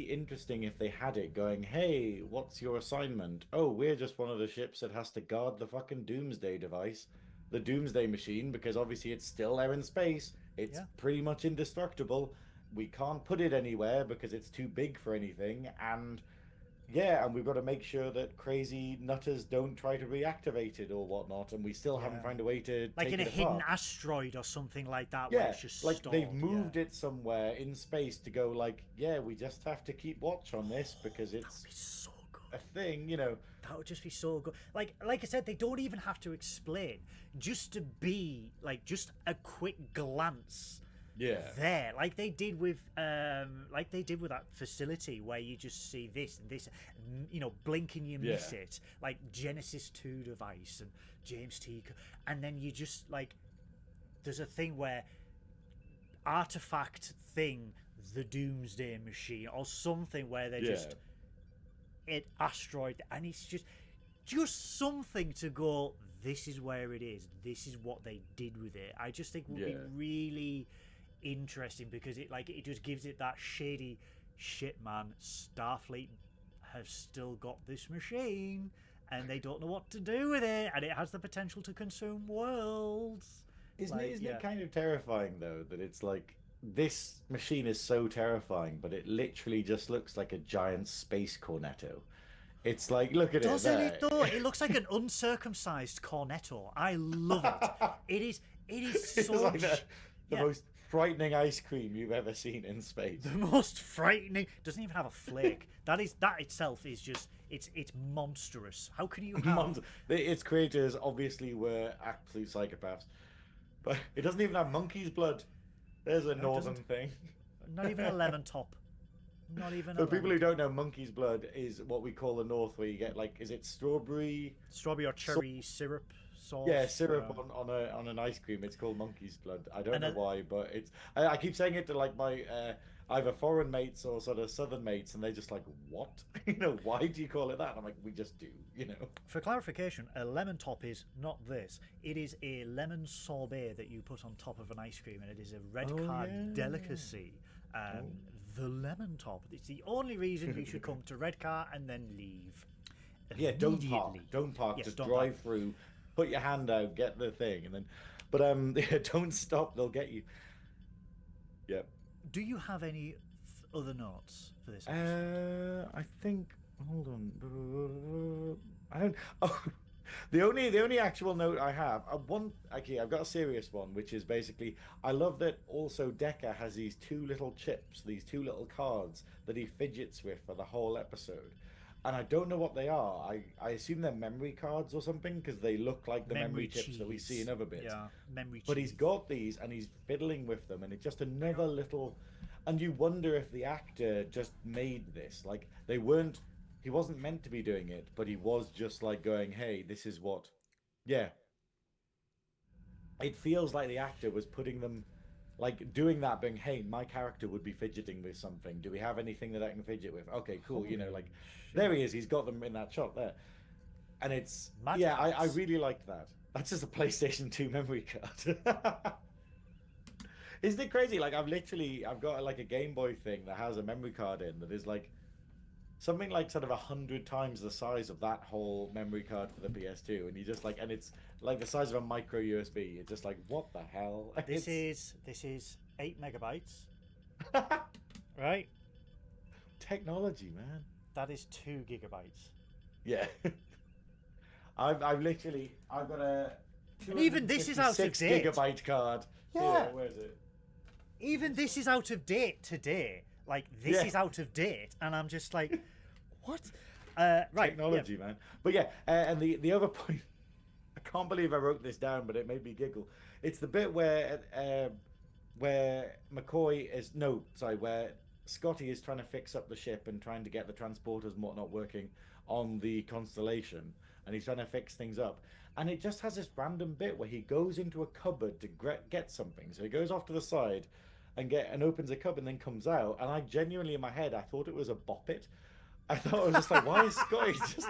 interesting if they had it going, hey, what's your assignment? Oh, we're just one of the ships that has to guard the fucking Doomsday device, the Doomsday Machine, because obviously it's still there in space. It's pretty much indestructible. We can't put it anywhere because it's too big for anything, and we've got to make sure that crazy nutters don't try to reactivate it or whatnot, and we still haven't found a way to like take in a it hidden apart. asteroid or something like that, where it's just like stalled. They've moved it somewhere in space to go, like, we just have to keep watch on this because it's so good. a thing, That would just be so good. Like I said, they don't even have to explain, just to be like just a quick glance there, like they did with that facility where you just see this and this, blink and you miss it, like Genesis 2 device and James T, and then you just, like, there's a thing where artifact thing, the Doomsday Machine or something, where they're just an asteroid, and it's just something to go, this is where it is, this is what they did with it. I just think would be really interesting, because it just gives it that shady shit, man, Starfleet have still got this machine, and they don't know what to do with it, and it has the potential to consume worlds. Isn't it kind of terrifying though that it's like this machine is so terrifying, but it literally just looks like a giant space cornetto. It's like, look at Doesn't it it though? It looks like an uncircumcised cornetto. I love it. It is It's so like the most frightening ice cream you've ever seen in space. the most frightening. Doesn't even have a flake. That itself is just it's monstrous. How can you have? Its creators obviously were absolute psychopaths, but it doesn't even have monkey's blood. There's a northern thing. Not even a lemon top. Not even. For people who don't know, monkey's blood is what we call the north, where you get like, is it strawberry or cherry syrup sauce? Yeah, syrup on an ice cream. It's called monkey's blood. I don't know why, but it's. I keep saying it to like my either foreign mates or sort of southern mates, and they're just like, "What? Why do you call it that?" And I'm like, "We just do." For clarification, a lemon top is not this. It is a lemon sorbet that you put on top of an ice cream, and it is a red card delicacy. The lemon top. It's the only reason you should come to Redcar and then leave. Yeah, don't park. Don't park. Yes, just don't drive park. through, put your hand out, get the thing, and then. But yeah, don't stop. They'll get you. Yep. Do you have any other notes for this episode? I think. Hold on. I don't. Oh, the only actual note I have. I've got a serious one, which is basically I love that also Decker has these two little chips, these two little cards that he fidgets with for the whole episode. And I don't know what they are. I assume they're memory cards or something because they look like the memory chips that we see in other bits. Yeah, memory But cheese. he's got these and he's fiddling with them, and it's just another little. And you wonder if the actor just made this. Like they weren't. He wasn't meant to be doing it, but he was just like going, "Hey, this is what." Yeah. It feels like the actor was putting them, like doing that, being, "Hey, my character would be fidgeting with something. Do we have anything that I can fidget with? Okay, cool. Like, there he is. He's got them in that shot there." And it's I really like that. That's just a PlayStation 2 memory card. Isn't it crazy? Like I've got like a Game Boy thing that has a memory card in that is like something like sort of 100 times the size of that whole memory card for the PS2, and you just like, and it's like the size of a micro USB. It's just like, what the hell? This is 8 megabytes, right? Technology, man. That is 2 gigabytes. Yeah. I've got a. And even this is out of date. 6 gigabyte card. Yeah. Where is it? Even this is out of date today. Like this is out of date, and I'm just like, what? Right. Technology, man. But yeah, and the other point, I can't believe I wrote this down, but it made me giggle. It's the bit where McCoy is where Scotty is trying to fix up the ship and trying to get the transporters and whatnot working on the Constellation, and he's trying to fix things up. And it just has this random bit where he goes into a cupboard to get something. So he goes off to the side and opens a cupboard and then comes out. And I genuinely, in my head, I thought it was a boppet. I thought I was just like, why is Scotty just...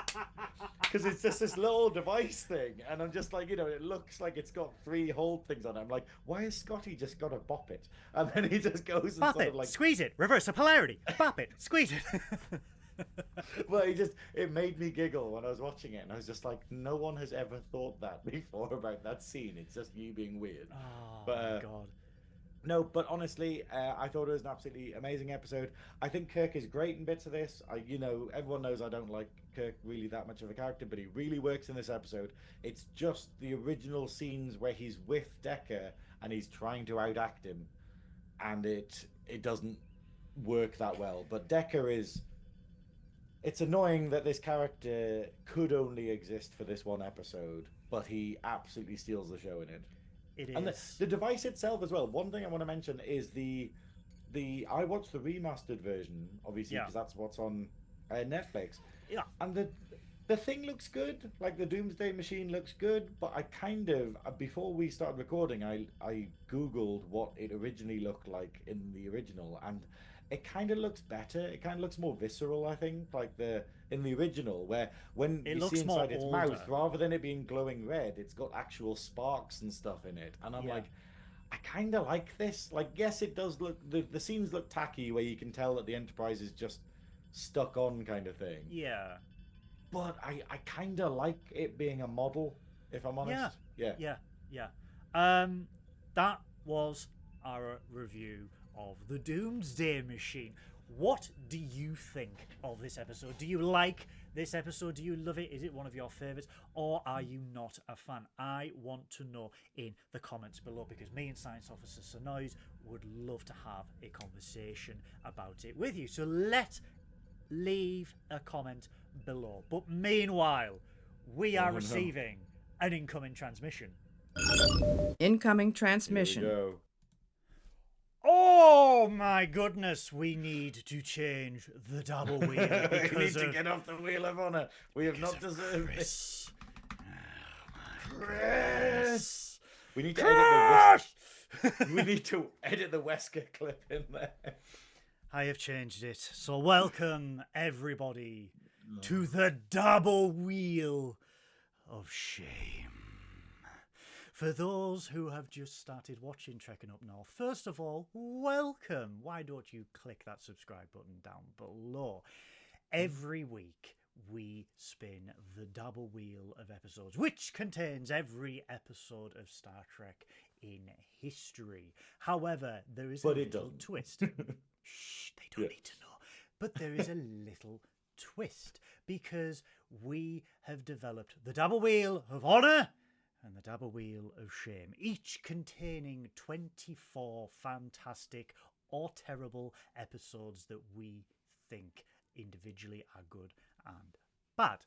Because it's just this little device thing. And I'm just like, it looks like it's got 3 hold things on it. I'm like, why has Scotty just got a boppet? And then he just goes and Bop sort it, of like... squeeze it, reverse the polarity. Bop it, squeeze it. Well, it made me giggle when I was watching it. And I was just like, no one has ever thought that before about that scene. It's just you being weird. Oh, But, my God. No, but honestly, I thought it was an absolutely amazing episode. I think Kirk is great in bits of this. Everyone knows I don't like Kirk really that much of a character, but he really works in this episode. It's just the original scenes where he's with Decker and he's trying to outact him, and it doesn't work that well. But Decker is... It's annoying that this character could only exist for this one episode, but he absolutely steals the show in it. It is. And the device itself as well. One thing I want to mention is I watched the remastered version, obviously, because that's what's on Netflix. Yeah. And the thing looks good. Like the Doomsday Machine looks good, but I kind of before we started recording, I googled what it originally looked like in the original, and it kind of looks better. It kind of looks more visceral, I think, like in the original, where when It you looks see inside more its older. mouth, rather than it being glowing red, it's got actual sparks and stuff in it. And I'm like, I kind of like this. Like, yes, it does look, the scenes look tacky, where you can tell that the Enterprise is just stuck on kind of thing. Yeah. But I kind of like it being a model, if I'm honest. Yeah. That was our review of the Doomsday Machine. What do you think of this episode? Do you like this episode? Do you love it? Is it one of your favourites? Or are you not a fan? I want to know in the comments below, because me and Science Officer Synoiz would love to have a conversation about it with you. So leave a comment below. But meanwhile, we are receiving an incoming transmission. Incoming Here we transmission. go. Oh my goodness, we need to change the double wheel We need because to of get off the wheel of honor. We have not deserved this. Chris. We need to edit the we need to edit the Wesker clip in there. I have changed it. So welcome everybody to the double wheel of shame. For those who have just started watching Trekkin Up North, first of all, welcome. Why don't you click that subscribe button down below? Every week we spin the double wheel of episodes, which contains every episode of Star Trek in history. However, there is a little twist. Shh, they don't need to know. But there is a little twist, because we have developed the double wheel of honor and the double wheel of shame, each containing 24 fantastic or terrible episodes that we think individually are good and bad.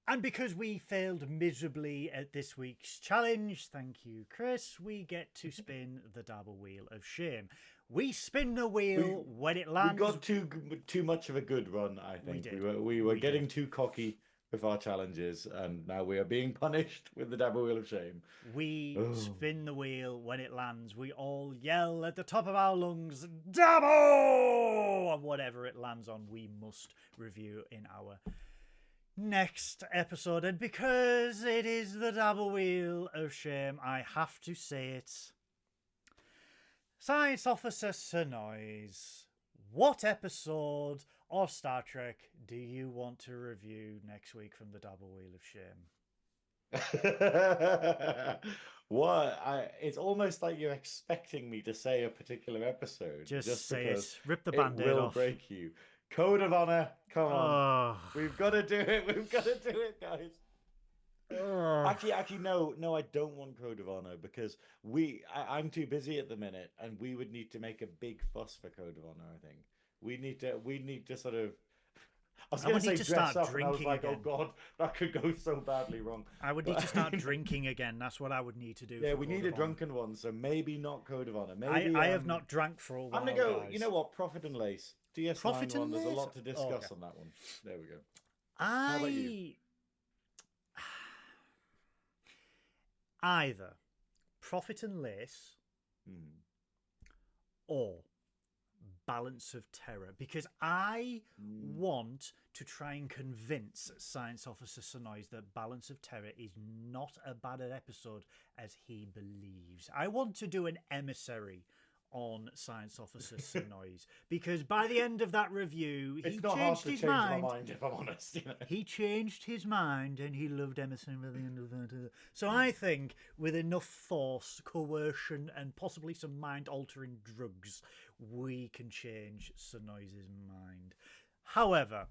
And because we failed miserably at this week's challenge, thank you, Chris, we get to spin the double wheel of shame. We spin the wheel when it lands. We got too much of a good run, I think. We were getting too cocky with our challenges, and now we are being punished with the double wheel of shame. We spin the wheel when it lands. We all yell at the top of our lungs, double! And whatever it lands on, we must review in our next episode. And because it is the double wheel of shame, I have to say it. Science Officer Synoiz, what episode of Star Trek do you want to review next week from the double wheel of shame? What? It's almost like you're expecting me to say a particular episode. Just say because it. Rip the band-aid it will off. break you. Code of honor. Come on. Oh. We've got to do it. We've got to do it, guys. Actually, no, I don't want Code of Honor, because I'm too busy at the minute, and we would need to make a big fuss for Code of Honor. I think we need to sort of. I was going to say dress up, and I was like, again. oh god, that could go so badly wrong. I would need to start drinking again. That's what I would need to do. Yeah, we need a drunken one, so maybe not Code of Honor. Maybe I have not drank for a while. I'm gonna go. Guys. You know what? Profit and Lace. DS9 Profit and one. There's a Lace? lot to discuss Okay. on that one. There we go. How about you? Either Profit and Lace or Balance of Terror, because I want to try and convince Science Officer Synoiz that Balance of Terror is not a bad episode as he believes. I want to do an emissary on Science Officer Synoiz, because by the end of that review, he changed his mind. My mind, if I'm honest. You know? He changed his mind, and he loved Emerson by the end of that. So I think with enough force, coercion, and possibly some mind-altering drugs, we can change Synoiz's mind. However,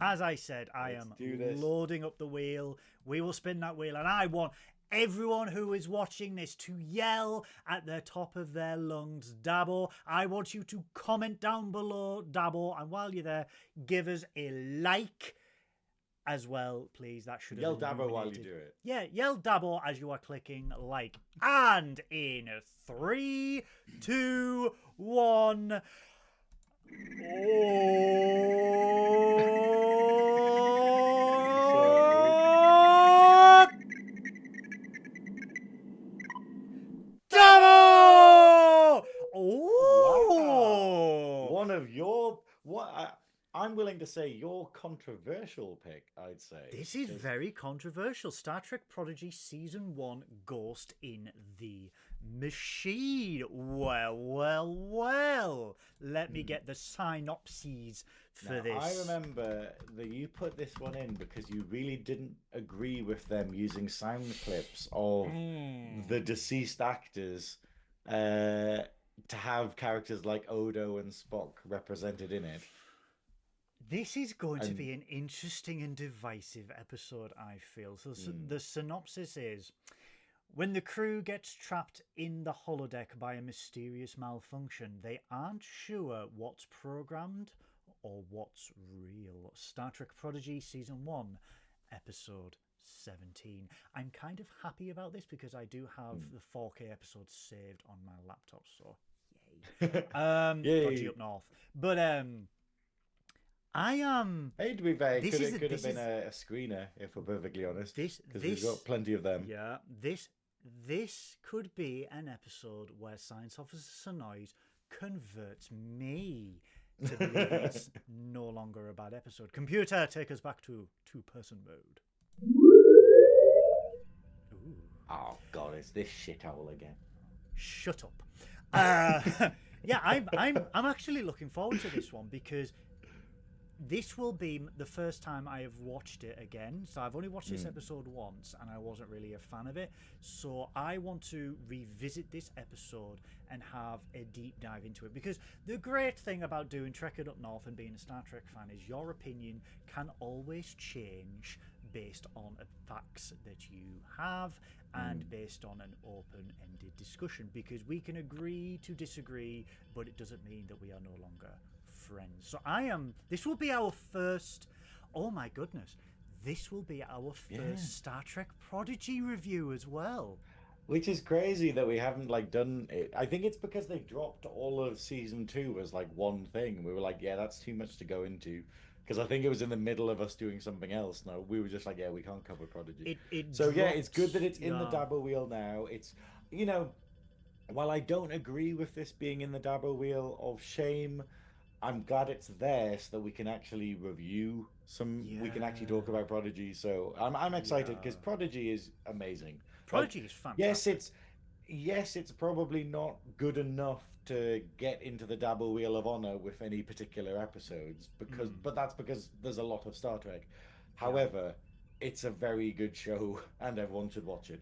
as I said, I am loading up the wheel. We will spin that wheel, and I want everyone who is watching this to yell at the top of their lungs, Dabo. I want you to comment down below, Dabo, and while you're there, give us a like as well, please. That should yell Dabo while you do it. Yeah, yell Dabo as you are clicking like. And in 3, 2, 1. I'm willing to say your controversial pick, I'd say. This is very controversial. Star Trek Prodigy Season 1 Ghost in the Machine. Well. Let me get the synopses for Now, this. I remember that you put this one in because you really didn't agree with them using sound clips of the deceased actors to have characters like Odo and Spock represented in it. This is going to be an interesting and divisive episode, I feel. So the synopsis is, when the crew gets trapped in the holodeck by a mysterious malfunction, they aren't sure what's programmed or what's real. Star Trek Prodigy Season 1, Episode 17. I'm kind of happy about this because I do have the 4K episodes saved on my laptop, so yay. Yay. Prodigy Up North. But I am. Hey, to be fair, This it could is- have been a screener, if we're perfectly honest. This Because we've got plenty of them. Yeah, this could be an episode where Science Officer Synoiz converts me to believe it's no longer a bad episode. Computer, take us back to two-person mode. Ooh. Oh God, it's this shithole again. Shut up. Yeah, I'm actually looking forward to this one because this will be the first time I have watched it again. So I've only watched this episode once and I wasn't really a fan of it. So I want to revisit this episode and have a deep dive into it. Because the great thing about doing Trekkin Up North and being a Star Trek fan is your opinion can always change based on facts that you have and based on an open-ended discussion. Because we can agree to disagree, but it doesn't mean that we are no longer friends. So this will be our first, oh my goodness, this will be our first Star Trek Prodigy review as well. Which is crazy that we haven't done it. I think it's because they dropped all of season 2 as one thing. We were like, yeah, that's too much to go into. Because I think it was in the middle of us doing something else. No, we were just like, yeah, we can't cover Prodigy. It's good that it's in the Dabble Wheel now. It's, while I don't agree with this being in the Dabble Wheel of Shame, I'm glad it's there so that we can actually review we can actually talk about Prodigy. So I'm excited because Prodigy is amazing. Prodigy is fantastic. Yes, it's probably not good enough to get into the Dabble Wheel of Honor with any particular episodes but that's because there's a lot of Star Trek. However, it's a very good show and everyone should watch it,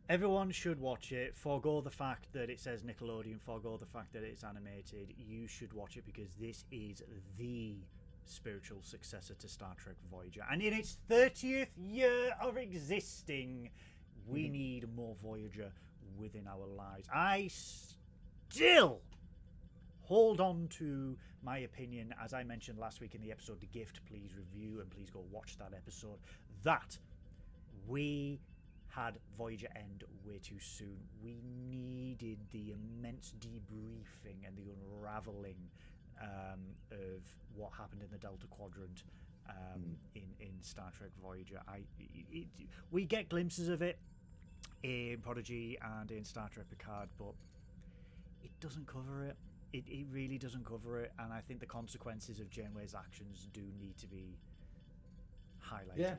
Everyone should watch it. Forgo the fact that it says Nickelodeon. Forgo the fact that it's animated. You should watch it because this is the spiritual successor to Star Trek Voyager. And in its 30th year of existing, we need more Voyager within our lives. I still hold on to my opinion, as I mentioned last week in the episode The Gift. Please review and please go watch that episode. That we had Voyager end way too soon. We needed the immense debriefing and the unraveling of what happened in the Delta Quadrant in Star Trek Voyager. We get glimpses of it in Prodigy and in Star Trek Picard, but it doesn't cover it. It really doesn't cover it, and I think the consequences of Janeway's actions do need to be highlighted. Yeah,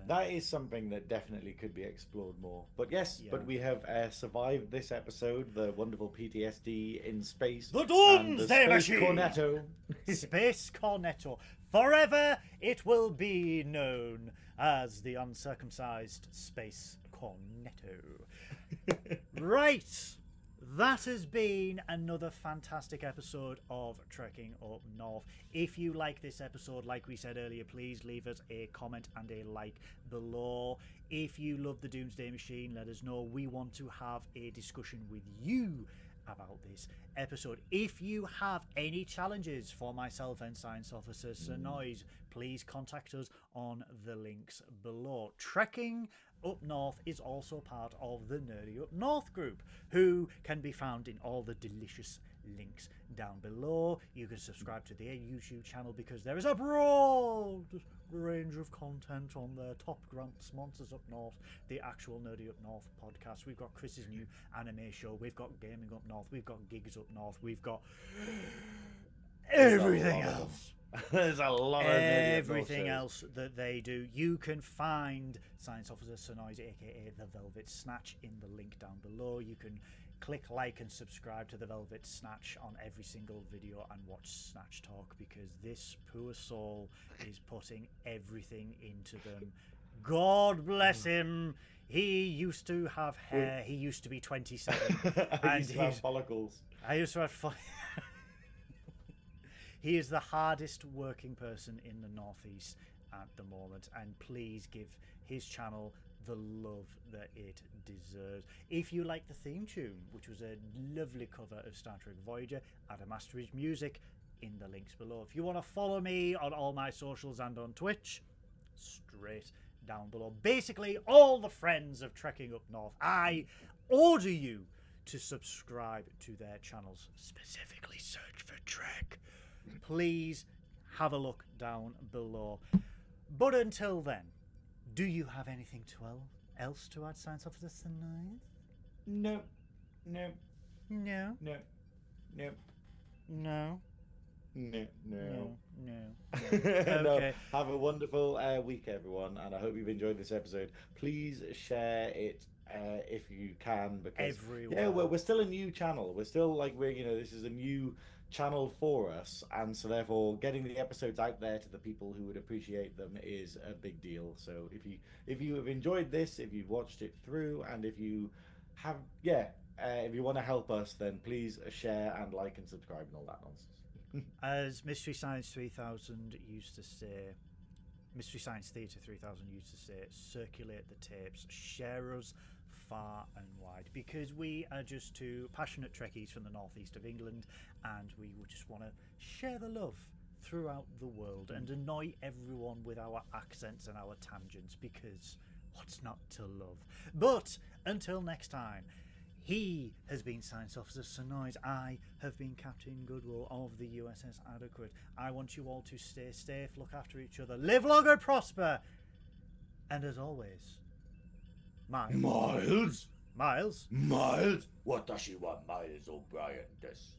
that is something that definitely could be explored more. But but we have survived this episode, the wonderful PTSD in space. The Doomsday Machine! Cornetto. Space Cornetto. Forever it will be known as the uncircumcised Space Cornetto. Right. That has been another fantastic episode of Trekking Up North. If you like this episode, like we said earlier, please leave us a comment and a like below. If you love the Doomsday Machine, let us know. We want to have a discussion with you about this episode. If you have any challenges for myself and Science Officer Synoiz, please contact us on the links below. Trekking Up North is also part of the Nerdy Up North group, who can be found in all the delicious links down below. You can subscribe to their YouTube channel because there is a broad range of content on their top grant sponsors up north, the actual Nerdy Up North podcast. We've got Chris's new anime show, we've got Gaming Up North, we've got Gigs Up North, we've got everything else There's a lot of nerdy everything shows. else that they do. You can find Science Officer Synoiz, aka the Velvet Snatch, in the link down below. You can click like and subscribe to the Velvet Snatch on every single video and watch Snatch Talk, because this poor soul is putting everything into them. God bless him. He used to have hair. He used to be 27. I used to have follicles. I used to have He is the hardest working person in the Northeast at the moment, and please give his channel the love that it deserves. If you like the theme tune, which was a lovely cover of Star Trek Voyager, Adam Astridge music in the links below. If you want to follow me on all my socials and on Twitch, straight down below. Basically, all the friends of Trekking Up North, I order you to subscribe to their channels. Specifically search for Trek. Please have a look down below. But until then, do you have anything else to add, Science Officer Synoiz? No. No. No. No. No. No. No. No. No. No. Okay. Have a wonderful week, everyone, and I hope you've enjoyed this episode. Please share it if you can, because Everywhere. yeah, we're still a new channel. This is a new channel for us, and so therefore getting the episodes out there to the people who would appreciate them is a big deal. So if you have enjoyed this, if you've watched it through, and if you have if you want to help us, then please share and like and subscribe and all that nonsense. As Mystery Science 3000 used to say, Mystery Science Theatre 3000 used to say, circulate the tapes, share us far and wide, because we are just two passionate Trekkies from the northeast of England, and we would just want to share the love throughout the world and annoy everyone with our accents and our tangents, because what's not to love? But until next time, he has been Science Officer Synoiz. I have been Captain Goodwill of the U.S.S. Adequate. I want you all to stay safe, look after each other, live long and prosper, and as always, Miles? Miles? Miles? What does she want, Miles O'Brien? This.